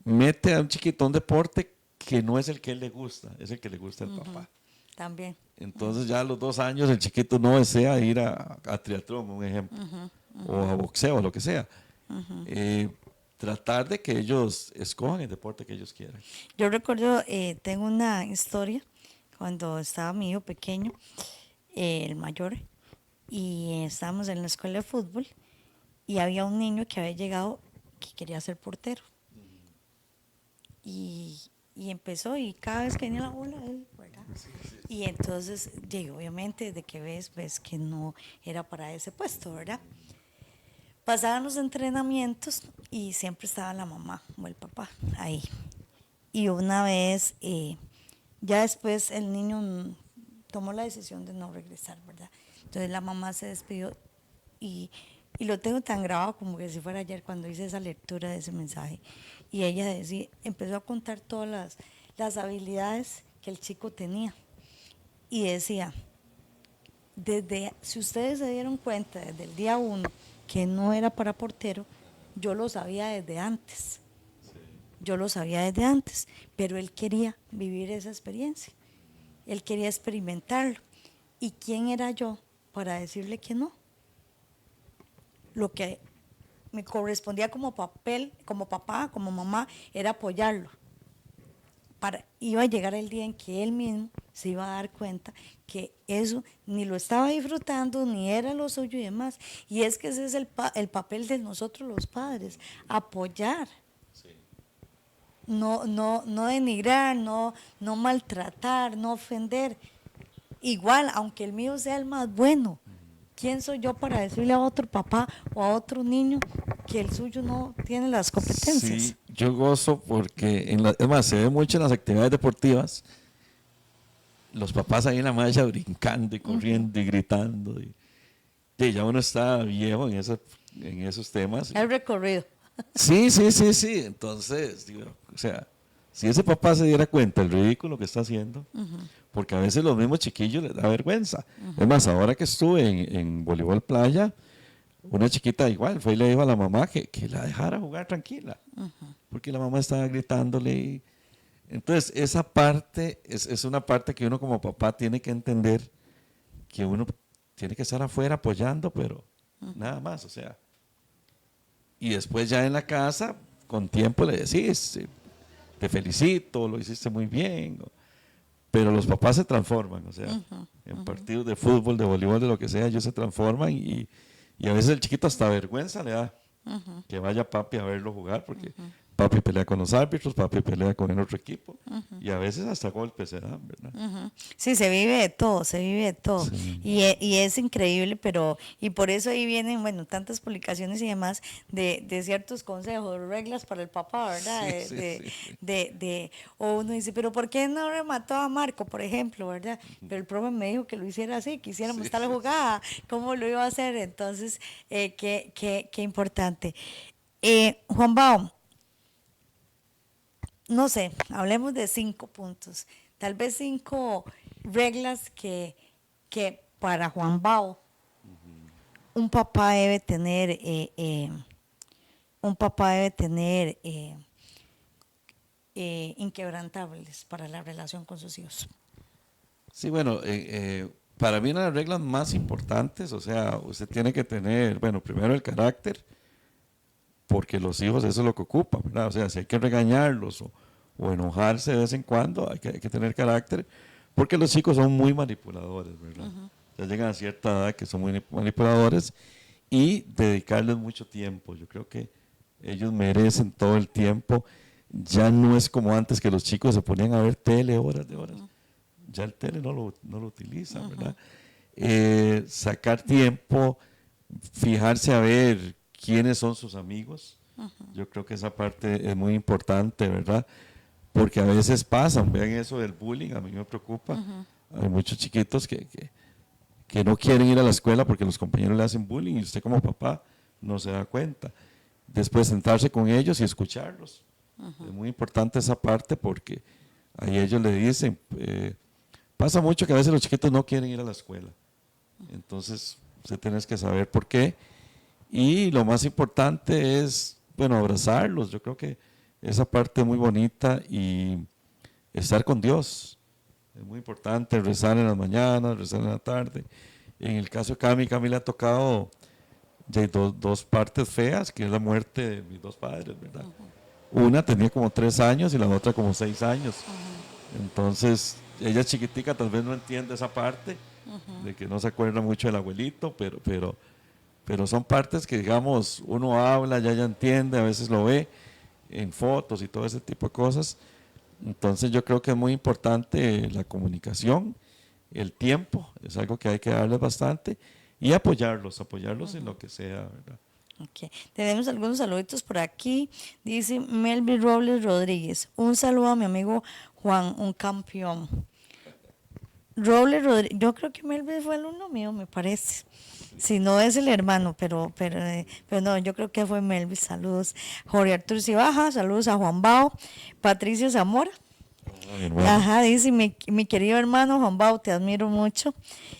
mete a un chiquito a un deporte que no es el que él le gusta, es el que le gusta al papá. También. Entonces ya a los 2 años el chiquito no desea ir a triatlón, un ejemplo, o a boxeo, o lo que sea. Tratar de que ellos escojan el deporte que ellos quieran. Yo recuerdo, tengo una historia cuando estaba mi hijo pequeño, el mayor, y estábamos en la escuela de fútbol y había un niño que había llegado que quería ser portero. Y empezó y cada vez que venía la bola, él, ¿verdad? Y entonces, obviamente, de que ves que no era para ese puesto, ¿verdad? Pasaban los entrenamientos y siempre estaba la mamá o el papá ahí. Y una vez, ya después el niño tomó la decisión de no regresar, ¿verdad? Entonces la mamá se despidió y lo tengo tan grabado como que si fuera ayer cuando hice esa lectura de ese mensaje. Y ella decía, empezó a contar todas las habilidades que el chico tenía. Y decía, si ustedes se dieron cuenta desde el día 1 que no era para portero, yo lo sabía desde antes. Yo lo sabía desde antes, pero él quería vivir esa experiencia. Él quería experimentarlo. ¿Y quién era yo para decirle que no? Lo que me correspondía como papel, como papá, como mamá, era apoyarlo. Iba a llegar el día en que él mismo se iba a dar cuenta que eso ni lo estaba disfrutando, ni era lo suyo y demás. Y es que ese es el papel de nosotros los padres, apoyar. Sí. No denigrar, no maltratar, no ofender. Igual, aunque el mío sea el más bueno, ¿quién soy yo para decirle a otro papá o a otro niño que el suyo no tiene las competencias? Sí, yo gozo porque, es más, se ve mucho en las actividades deportivas, los papás ahí en la malla brincando y corriendo y gritando. Y ya uno está viejo en esos temas. El recorrido. Sí. Entonces, digo, o sea, si ese papá se diera cuenta del ridículo que está haciendo, porque a veces los mismos chiquillos les da vergüenza. Es más, ahora que estuve en voleibol playa, una chiquita igual fue y le dijo a la mamá que la dejara jugar tranquila, porque la mamá estaba gritándole. Entonces, esa parte es una parte que uno como papá tiene que entender, que uno tiene que estar afuera apoyando, pero nada más, o sea. Y después ya en la casa, con tiempo le decís, te felicito, lo hiciste muy bien. Pero los papás se transforman, o sea, en partidos de fútbol, de voleibol, de lo que sea, ellos se transforman y a veces el chiquito hasta vergüenza le da que vaya papi a verlo jugar, porque papi pelea con los árbitros, papi pelea con el otro equipo, y a veces hasta golpes se dan, ¿verdad? Sí, se vive de todo, se vive de todo. Sí. Y es increíble, y por eso ahí vienen, bueno, tantas publicaciones y demás de ciertos consejos, reglas para el papá, ¿verdad? O uno dice, pero ¿por qué no remató a Marco, por ejemplo, ¿verdad? Pero el profe me dijo que lo hiciera así, que hiciéramos tal jugada, ¿cómo lo iba a hacer? Entonces, qué importante. Juan Bao, no sé, hablemos de 5 puntos, tal vez 5 reglas que para Juan Bao un papá debe tener, un papá debe tener inquebrantables para la relación con sus hijos. Sí, bueno, para mí una de las reglas más importantes, o sea, usted tiene que tener, bueno, primero el carácter, porque los hijos eso es lo que ocupan, ¿verdad? O sea, si hay que regañarlos o enojarse de vez en cuando, hay que tener carácter, porque los chicos son muy manipuladores, ¿verdad? Ya llegan a cierta edad que son muy manipuladores y dedicarles mucho tiempo. Yo creo que ellos merecen todo el tiempo. Ya no es como antes que los chicos se ponían a ver tele horas de horas. Ya el tele no lo utilizan, ¿verdad? Sacar tiempo, fijarse a ver quiénes son sus amigos. Yo creo que esa parte es muy importante, ¿verdad? Porque a veces pasan, vean eso del bullying, a mí me preocupa. Hay muchos chiquitos que no quieren ir a la escuela porque los compañeros le hacen bullying y usted como papá no se da cuenta. Después sentarse con ellos y escucharlos. Es muy importante esa parte porque ahí ellos le dicen, pasa mucho que a veces los chiquitos no quieren ir a la escuela. Entonces, usted tiene que saber por qué. Y lo más importante es, bueno, abrazarlos. Yo creo que esa parte es muy bonita y estar con Dios. Es muy importante rezar en las mañanas, rezar en la tarde. En el caso de Cami le ha tocado ya dos partes feas, que es la muerte de mis dos padres, ¿verdad? Una tenía como 3 años y la otra como 6 años. Entonces, ella chiquitica tal vez no entiende esa parte, de que no se acuerda mucho del abuelito, pero son partes que, digamos, uno habla, ya entiende, a veces lo ve en fotos y todo ese tipo de cosas. Entonces, yo creo que es muy importante la comunicación, el tiempo, es algo que hay que darles bastante, y apoyarlos en lo que sea, ¿verdad? Okay. Tenemos algunos saluditos por aquí. Dice Melvin Robles Rodríguez. Un saludo a mi amigo Juan, un campeón. Robles Rodríguez, yo creo que Melvin fue alumno mío, me parece. Si no es el hermano, pero no, yo creo que fue Melvin. Saludos. Jorge Arturo Cibaja, saludos a Juan Bao. Patricia Zamora. Mi hermano. Ajá, dice mi querido hermano Juan Bau, te admiro mucho.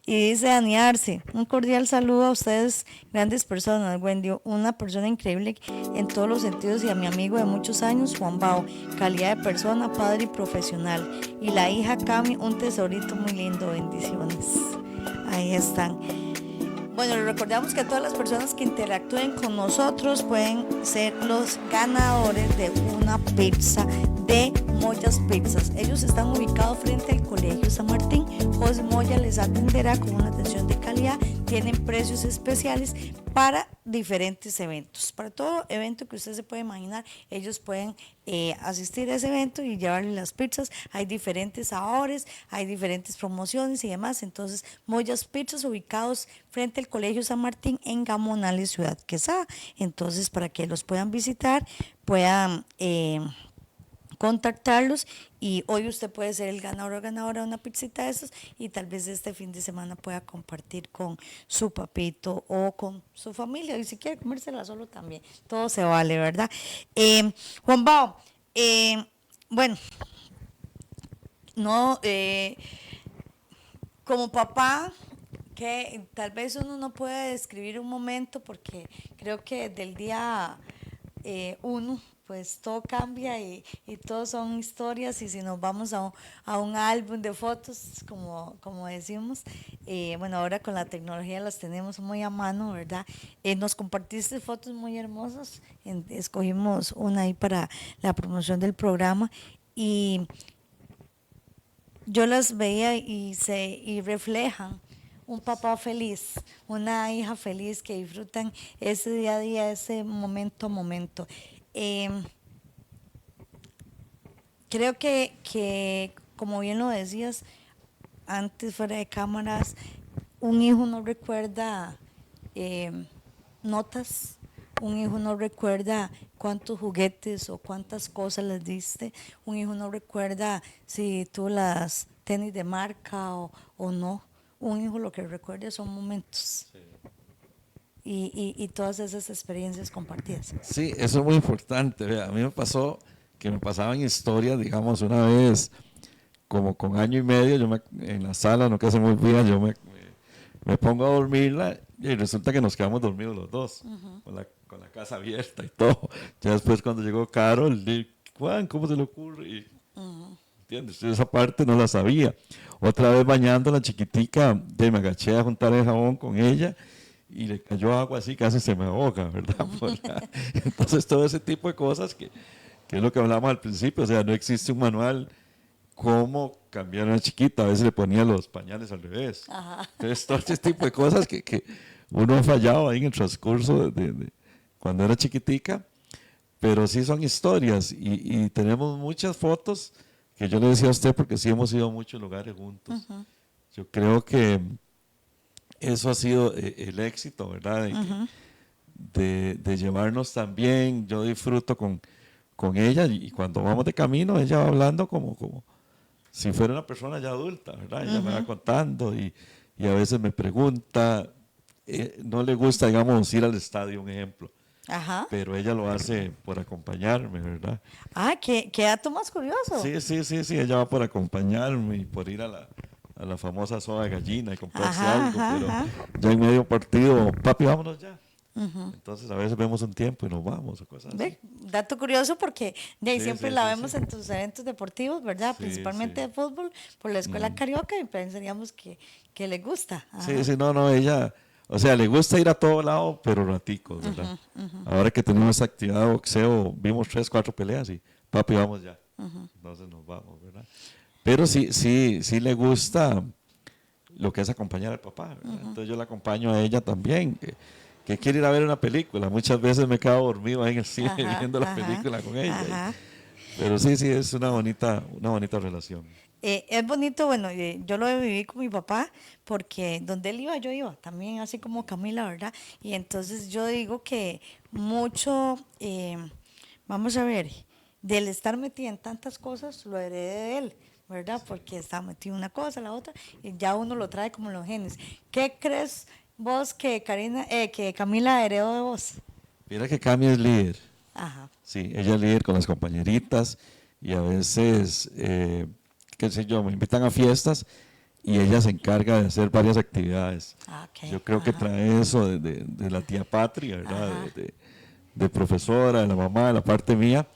Y dice Dani Arce, un cordial saludo a ustedes, grandes personas, Wendy, una persona increíble en todos los sentidos y a mi amigo de muchos años, Juan Bau, calidad de persona, padre y profesional. Y la hija Cami, un tesorito muy lindo, bendiciones. Ahí están. Bueno, les recordamos que todas las personas que interactúen con nosotros pueden ser los ganadores de una pizza de Moyas Pizzas. Ellos están ubicados frente al Colegio San Martín. José Moya les atenderá con una atención de calidad. Tienen precios especiales para diferentes eventos. Para todo evento que usted se puede imaginar, ellos pueden asistir a ese evento y llevarle las pizzas. Hay diferentes sabores, hay diferentes promociones y demás. Entonces, Moyas Pizzas ubicados frente al Colegio San Martín en Gamonales, Ciudad Quesada. Entonces, para que los puedan visitar, puedan contactarlos y hoy usted puede ser el ganador o ganadora de una pizzita de esos y tal vez este fin de semana pueda compartir con su papito o con su familia y si quiere comérsela solo también, todo se vale, ¿verdad? Juan Bao, bueno, no, como papá, que tal vez uno no puede describir un momento porque creo que del día uno, pues todo cambia y todos son historias y si nos vamos a un álbum de fotos, como decimos, bueno, ahora con la tecnología las tenemos muy a mano, ¿verdad? Nos compartiste fotos muy hermosas, escogimos una ahí para la promoción del programa y yo las veía y reflejan un papá feliz, una hija feliz que disfrutan ese día a día, ese momento a momento. Creo que, como bien lo decías, antes fuera de cámaras, un hijo no recuerda notas, un hijo no recuerda cuántos juguetes o cuántas cosas les diste, un hijo no recuerda si tú las tenis de marca o no, un hijo lo que recuerda son momentos. Sí. y todas esas experiencias compartidas. Sí, eso es muy importante. Vea, a mí me pasó que me pasaban historias, digamos, una vez, como con año y medio, en la sala, no que se me olvida, me pongo a dormirla y resulta que nos quedamos dormidos los dos, con la casa abierta y todo. Ya después cuando llegó Carol, le dije, Juan, ¿cómo se le ocurre? Y, ¿entiendes? Esa parte no la sabía. Otra vez bañando a la chiquitica, me agaché a juntar el jabón con ella y le cayó agua así, casi se me ahoga, ¿verdad? Entonces todo ese tipo de cosas que es lo que hablamos al principio, o sea, no existe un manual cómo cambiar a una chiquita, a veces le ponía los pañales al revés. Entonces todo ese tipo de cosas que uno ha fallado ahí en el transcurso de cuando era chiquitica, pero sí son historias y tenemos muchas fotos que yo le decía a usted porque sí hemos ido a muchos lugares juntos. Yo creo que eso ha sido el éxito, ¿verdad? De llevarnos tan bien. Yo disfruto con ella y cuando vamos de camino ella va hablando como si fuera una persona ya adulta, ¿verdad? Ella me va contando y a veces me pregunta, no le gusta, digamos, ir al estadio, un ejemplo, pero ella lo hace por acompañarme, ¿verdad? Qué dato más curioso. Sí, ella va por acompañarme y por ir a la famosa soda de gallina y comprarse algo, pero ya en medio partido, papi, vámonos ya. Entonces a veces vemos un tiempo y nos vamos o cosas así. Dato curioso porque siempre la vemos en tus eventos deportivos, ¿verdad? Principalmente de fútbol, por la escuela Carioca y pensaríamos que le gusta. Sí, no, ella, o sea, le gusta ir a todo lado, pero raticos, ¿verdad? Ahora que tenemos esa actividad de boxeo, vimos 3, 4 peleas y papi, vamos ya. Entonces nos vamos, ¿verdad? Pero sí le gusta lo que es acompañar al papá, ¿verdad? Entonces yo la acompaño a ella también, que quiere ir a ver una película. Muchas veces me quedo dormido ahí en el cine viendo la película con ella. Pero sí, es una bonita relación. Es bonito, bueno, yo lo viví con mi papá porque donde él iba, yo iba, también así como Camila, ¿verdad? Y entonces yo digo que mucho, vamos a ver, del estar metida en tantas cosas, lo heredé de él, ¿verdad? Porque está metido una cosa, la otra, y ya uno lo trae como en los genes. ¿Qué crees vos que Camila heredó de vos? Mira que Cami es líder. Sí, ella es líder con las compañeritas y a veces, qué sé yo, me invitan a fiestas y ella se encarga de hacer varias actividades. Yo creo que trae eso de la tía Patria, ¿verdad? De profesora, de la mamá, de la parte mía.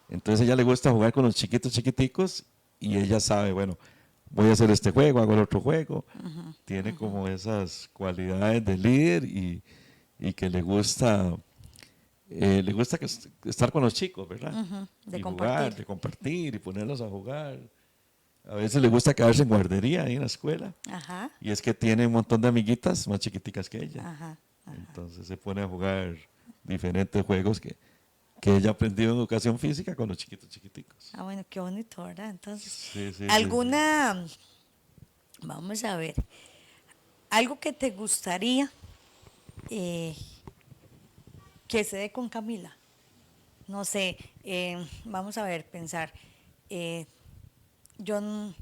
Entonces a ella le gusta jugar con los chiquiticos y ella sabe, bueno, voy a hacer este juego, hago el otro juego. Tiene como esas cualidades de líder y que le gusta estar con los chicos, ¿verdad? De jugar, de compartir y ponerlos a jugar. A veces le gusta quedarse en guardería ahí en la escuela. Y es que tiene un montón de amiguitas más chiquiticas que ella. Entonces se pone a jugar diferentes juegos que ella aprendió en educación física con los chiquiticos. Bueno, qué bonito, ¿verdad? Entonces, sí, vamos a ver, algo que te gustaría que se dé con Camila. No sé, vamos a ver, pensar. Yo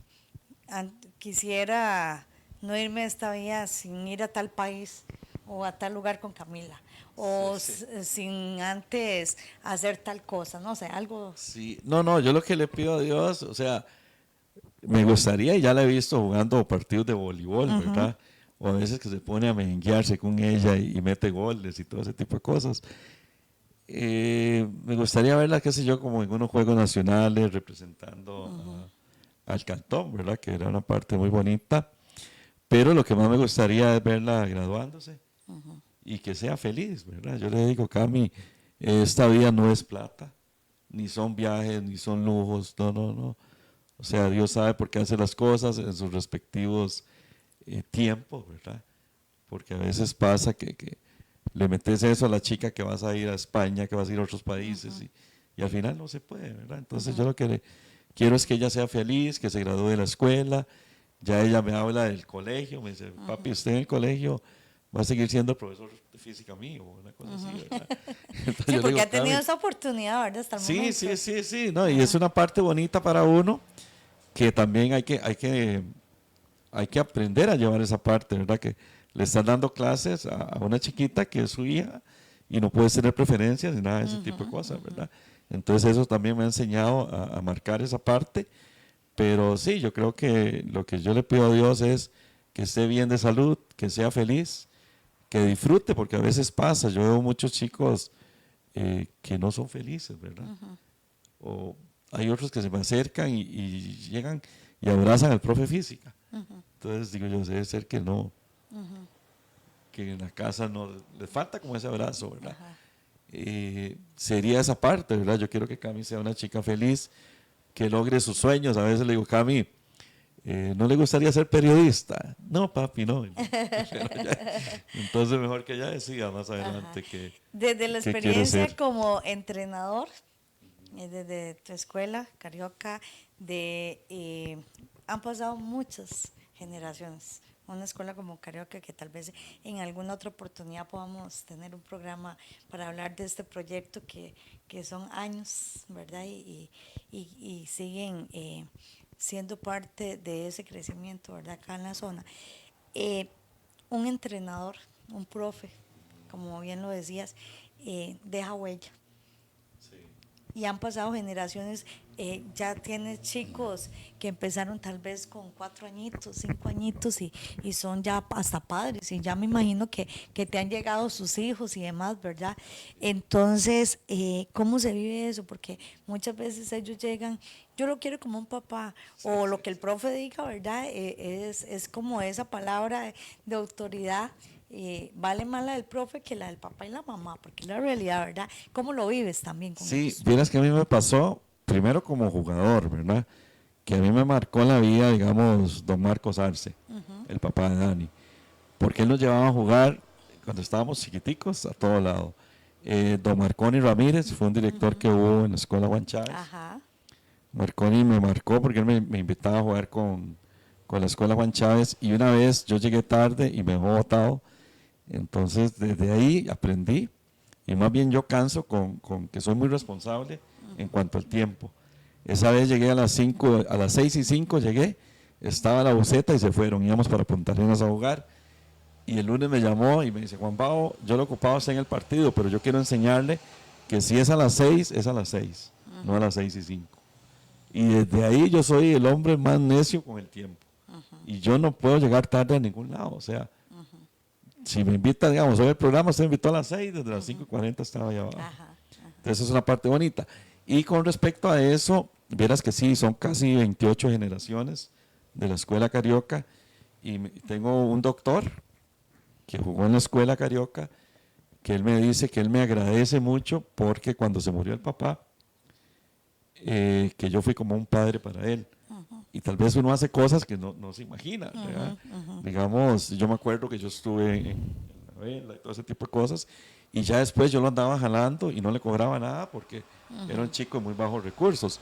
quisiera no irme esta vida sin ir a tal país o a tal lugar con Camila. O sin antes hacer tal cosa, no sé, algo. Sí, no, yo lo que le pido a Dios, o sea, me gustaría, y ya la he visto jugando partidos de voleibol, ¿verdad? O a veces que se pone a merenguearse con ella y mete goles y todo ese tipo de cosas. Me gustaría verla, qué sé yo, como en unos juegos nacionales representando al cantón, ¿verdad? Que era una parte muy bonita. Pero lo que más me gustaría es verla graduándose y que sea feliz, ¿verdad? Yo le digo, Cami, esta vida no es plata, ni son viajes, ni son lujos, no. O sea, Dios sabe por qué hace las cosas en sus respectivos tiempos, ¿verdad? Porque a veces pasa que le metes eso a la chica que vas a ir a España, que vas a ir a otros países y al final no se puede, ¿verdad? Entonces yo lo que quiero es que ella sea feliz, que se gradúe de la escuela. Ya ella me habla del colegio, me dice, papi, usted en el colegio va a seguir siendo profesor de física mío, una cosa así, ¿verdad? Entonces Sí, porque digo, ha tenido esa oportunidad, ¿verdad? Hasta el momento. Sí, no, y es una parte bonita para uno que también hay que aprender a llevar esa parte, ¿verdad? Que le estás dando clases a una chiquita que es su hija y no puedes tener preferencias ni nada de ese tipo de cosas, ¿verdad? Entonces eso también me ha enseñado a marcar esa parte, pero sí, yo creo que lo que yo le pido a Dios es que esté bien de salud, que sea feliz, que disfrute, porque a veces pasa, yo veo muchos chicos que no son felices, ¿verdad? O hay otros que se me acercan y llegan y abrazan al profe física. Entonces digo yo, debe ser que no, que en la casa no, les falta como ese abrazo, ¿verdad? Sería esa parte, ¿verdad? Yo quiero que Cami sea una chica feliz, que logre sus sueños. A veces le digo, Cami, ¿no le gustaría ser periodista? No, papi, no. Entonces mejor que ella decida más adelante Desde la que quiere experiencia ser. como entrenador, desde tu escuela, Carioca, han pasado muchas generaciones. Una escuela como Carioca, que tal vez en alguna otra oportunidad podamos tener un programa para hablar de este proyecto que son años, ¿verdad? Y siguen siendo parte de ese crecimiento, ¿verdad? Acá en la zona. Eh, un entrenador, un profe, como bien lo decías, deja huella. Y han pasado generaciones, ya tienes chicos que empezaron tal vez con 4 añitos, 5 añitos y son ya hasta padres y ya me imagino que te han llegado sus hijos y demás, ¿verdad? Entonces, ¿cómo se vive eso? Porque muchas veces ellos llegan, yo lo quiero como un papá, o lo que el profe diga, ¿verdad? Es como esa palabra de autoridad. Vale más la del profe que la del papá y la mamá, porque es la realidad, ¿verdad? ¿Cómo lo vives también con Sí, ellos? vieras que a mí me pasó, primero como jugador, ¿verdad? Que a mí me marcó en la vida, digamos, don Marcos Arce, el papá de Dani, porque él nos llevaba a jugar cuando estábamos chiquiticos a todo lado. Don Marconi Ramírez fue un director que hubo en la escuela Juan Chávez. Ajá. Marconi me marcó porque él me invitaba a jugar con la escuela Juan Chávez y una vez yo llegué tarde y me dejó botado. Entonces desde ahí aprendí y más bien yo canso con que soy muy responsable en cuanto al tiempo. Esa vez llegué a las 5, a las 6:05 llegué, estaba la buceta y se fueron, íbamos para Punta Arenas a jugar. Y el lunes me llamó y me dice, Juan Pablo, yo lo ocupado está en el partido, pero yo quiero enseñarle que si es a las 6, es a las 6, no a las 6:05. Y desde ahí yo soy el hombre más necio con el tiempo. Y yo no puedo llegar tarde a ningún lado. O sea, si me invitan, digamos, hoy el programa se invitó a las 6, desde las 5:40 estaba allá abajo. Entonces es una parte bonita. Y con respecto a eso, vieras que sí, son casi 28 generaciones de la escuela Carioca. Y tengo un doctor que jugó en la escuela Carioca, que él me dice que él me agradece mucho porque cuando se murió el papá, que yo fui como un padre para él. Y tal vez uno hace cosas que no se imagina, ¿verdad? Digamos, yo me acuerdo que yo estuve en la vela y todo ese tipo de cosas, y ya después yo lo andaba jalando y no le cobraba nada porque era un chico de muy bajos recursos.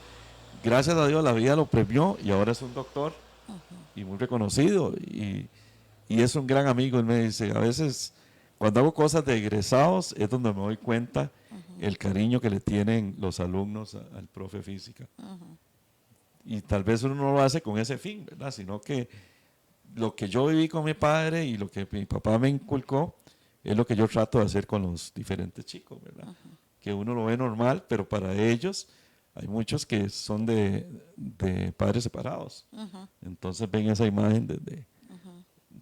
Gracias a Dios la vida lo premió y ahora es un doctor y muy reconocido y es un gran amigo. Él me dice, a veces cuando hago cosas de egresados es donde me doy cuenta el cariño que le tienen los alumnos al profe física. Y tal vez uno no lo hace con ese fin, ¿verdad? Sino que lo que yo viví con mi padre y lo que mi papá me inculcó es lo que yo trato de hacer con los diferentes chicos, ¿verdad? Que uno lo ve normal, pero para ellos hay muchos que son de padres separados. Entonces ven esa imagen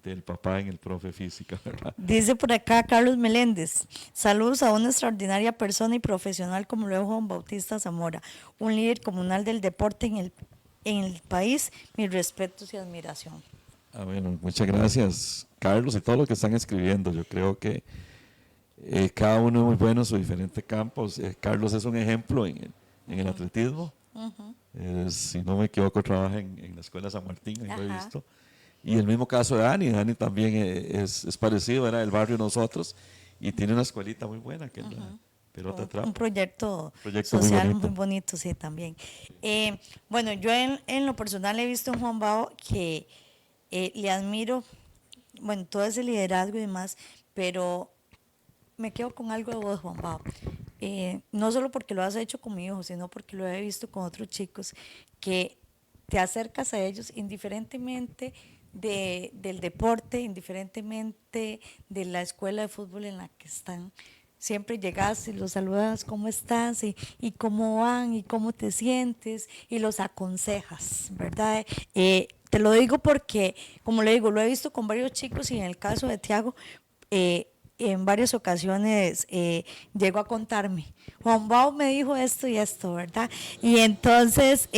del papá en el profe física, ¿verdad? Dice por acá Carlos Meléndez, saludos a una extraordinaria persona y profesional como lo es Juan Bautista Zamora, un líder comunal del deporte en el país, mis respetos y admiración. Bueno, muchas gracias, Carlos, y todos los que están escribiendo. Yo creo que cada uno es muy bueno en sus diferentes campos. Carlos es un ejemplo en el atletismo. Si no me equivoco, trabaja en la Escuela San Martín, ahí lo he visto. Y el mismo caso de Dani. Dani también es parecido, era del barrio nosotros y tiene una escuelita muy buena que es la Pelota Trap. Un proyecto social muy bonito, sí, también. Bueno, yo en lo personal he visto en Juan Bao que le admiro, bueno, todo ese liderazgo y demás, pero me quedo con algo de vos, Juan Bao. No solo porque lo has hecho con mi hijo, sino porque lo he visto con otros chicos, que te acercas a ellos indiferentemente del deporte, indiferentemente de la escuela de fútbol en la que están. Siempre llegas y los saludas, ¿cómo estás? Y cómo van, y cómo te sientes, y los aconsejas, ¿verdad? Te lo digo porque, como le digo, lo he visto con varios chicos y en el caso de Tiago, en varias ocasiones llegó a contarme, Juan Bau me dijo esto y esto, ¿verdad? Y entonces,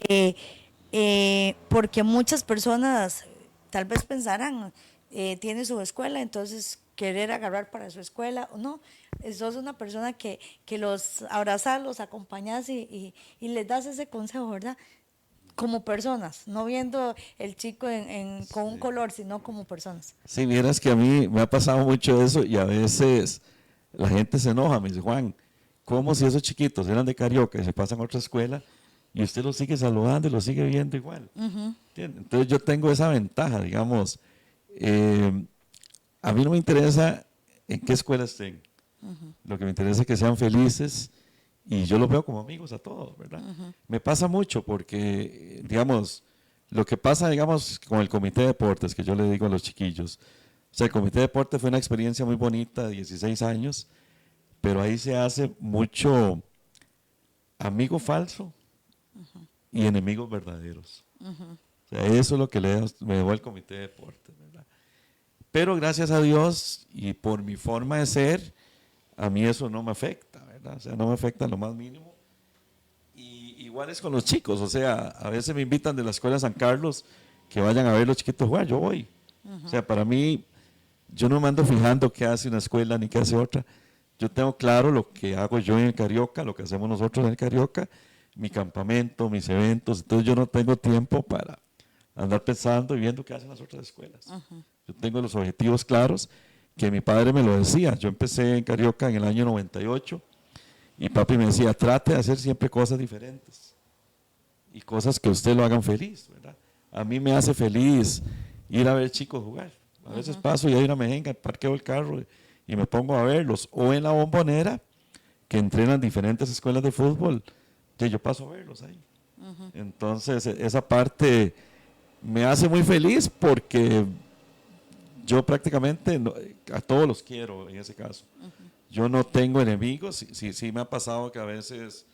porque muchas personas tal vez pensarán, tiene su escuela, entonces querer agarrar para su escuela, o no, sos una persona que los abrazas, los acompañas y les das ese consejo, ¿verdad? Como personas, no viendo el chico con un color, sino como personas. Sí, vieras que a mí me ha pasado mucho eso y a veces la gente se enoja, me dice, Juan, ¿cómo si esos chiquitos eran de Carioca y se pasan a otra escuela y usted los sigue saludando y los sigue viendo igual? ¿Entiende? Entonces yo tengo esa ventaja, digamos, a mí no me interesa en qué escuela estén, lo que me interesa es que sean felices y yo los veo como amigos a todos, ¿verdad? Me pasa mucho porque, digamos, lo que pasa, digamos, con el comité de deportes, que yo le digo a los chiquillos, o sea, el comité de deportes fue una experiencia muy bonita, 16 años, pero ahí se hace mucho amigo falso y enemigos verdaderos. O sea, eso es lo que me dejó el comité de deportes, ¿verdad? Pero gracias a Dios y por mi forma de ser, a mí eso no me afecta, ¿verdad? O sea, no me afecta en lo más mínimo. Y igual es con los chicos, o sea, a veces me invitan de la Escuela San Carlos que vayan a ver los chiquitos jugar, yo voy. O sea, para mí, yo no me ando fijando qué hace una escuela ni qué hace otra. Yo tengo claro lo que hago yo en el Carioca, lo que hacemos nosotros en el Carioca, mi campamento, mis eventos, entonces yo no tengo tiempo para andar pensando y viendo qué hacen las otras escuelas. Yo tengo los objetivos claros, que mi padre me lo decía. Yo empecé en Carioca en el año 98 y papi me decía, trate de hacer siempre cosas diferentes y cosas que a usted lo hagan feliz, ¿verdad? A mí me hace feliz ir a ver chicos jugar. A veces paso y hay una mejenga, parqueo el carro y me pongo a verlos. O en la Bombonera, que entrenan diferentes escuelas de fútbol, que yo paso a verlos ahí. Entonces, esa parte me hace muy feliz porque yo prácticamente a todos los quiero en ese caso. Yo no tengo enemigos, sí me ha pasado que a veces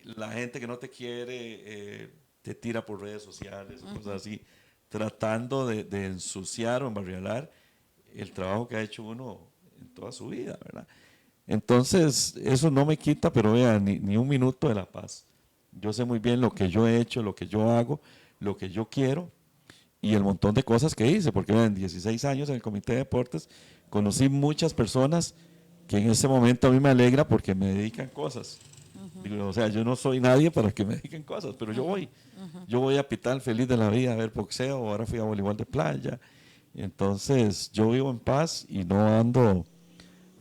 la gente que no te quiere te tira por redes sociales o cosas así, tratando de ensuciar o embarrialar el trabajo que ha hecho uno en toda su vida, ¿verdad? Entonces, eso no me quita, pero vean, ni un minuto de la paz. Yo sé muy bien lo que yo he hecho, lo que yo hago, lo que yo quiero y el montón de cosas que hice, porque en 16 años en el Comité de Deportes conocí muchas personas que en ese momento a mí me alegra porque me dedican cosas. Digo, o sea, yo no soy nadie para que me dediquen cosas, pero yo voy. Yo voy a Pital feliz de la vida a ver boxeo, ahora fui a voleibol de playa. Entonces, yo vivo en paz y no ando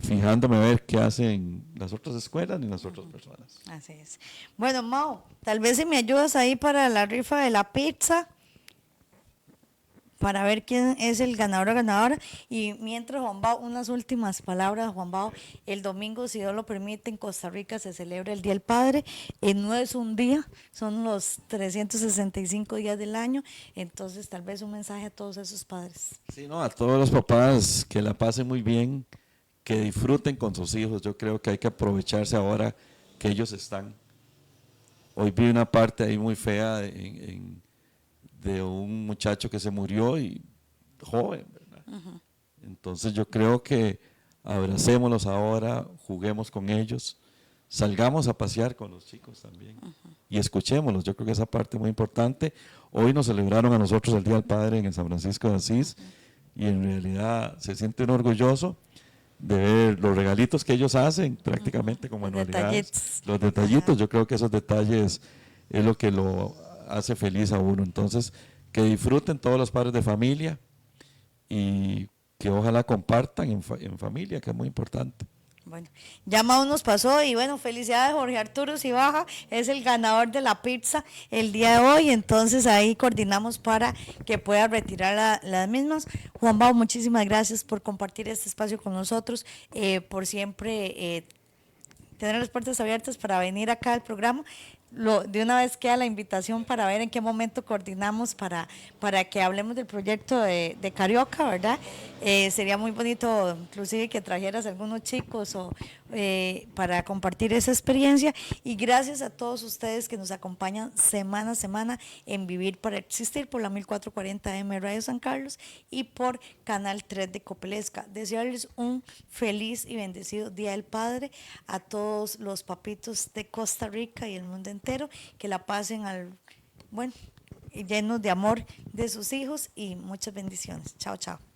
fijándome a ver qué hacen las otras escuelas ni las otras personas. Así es. Bueno, Mau, tal vez si me ayudas ahí para la rifa de la pizza, para ver quién es el ganador o ganadora. Y mientras, Juan Bao, unas últimas palabras, Juan Bao. El domingo, si Dios lo permite, en Costa Rica se celebra el Día del Padre. No es un día, son los 365 días del año. Entonces, tal vez un mensaje a todos esos padres. Sí, no, a todos los papás que la pasen muy bien, que disfruten con sus hijos. Yo creo que hay que aprovecharse ahora que ellos están. Hoy vi una parte ahí muy fea de un muchacho que se murió y joven, ¿verdad? Entonces yo creo que abracémoslos ahora, juguemos con ellos, salgamos a pasear con los chicos también y escuchémoslos. Yo creo que esa parte es muy importante. Hoy nos celebraron a nosotros el Día del Padre en el San Francisco de Asís y en realidad se siente un orgulloso de ver los regalitos que ellos hacen prácticamente como manualidades, los detallitos. Yo creo que esos detalles es lo que lo hace feliz a uno. Entonces, que disfruten todos los padres de familia y que ojalá compartan en familia, que es muy importante. Bueno, ya Mau nos pasó y bueno, felicidades Jorge Arturo Cibaja, es el ganador de la pizza el día de hoy, entonces ahí coordinamos para que pueda retirar las mismas. Juan Bao, muchísimas gracias por compartir este espacio con nosotros, por siempre tener las puertas abiertas para venir acá al programa. de una vez queda la invitación para ver en qué momento coordinamos para que hablemos del proyecto de Carioca, ¿verdad? Sería muy bonito, inclusive, que trajeras algunos chicos para compartir esa experiencia. Y gracias a todos ustedes que nos acompañan semana a semana en Vivir para Existir por la 1440M Radio San Carlos y por Canal 3 de Copelesca. Desearles un feliz y bendecido Día del Padre a todos los papitos de Costa Rica y el mundo entero, que la pasen llenos de amor de sus hijos y muchas bendiciones. Chao, chao.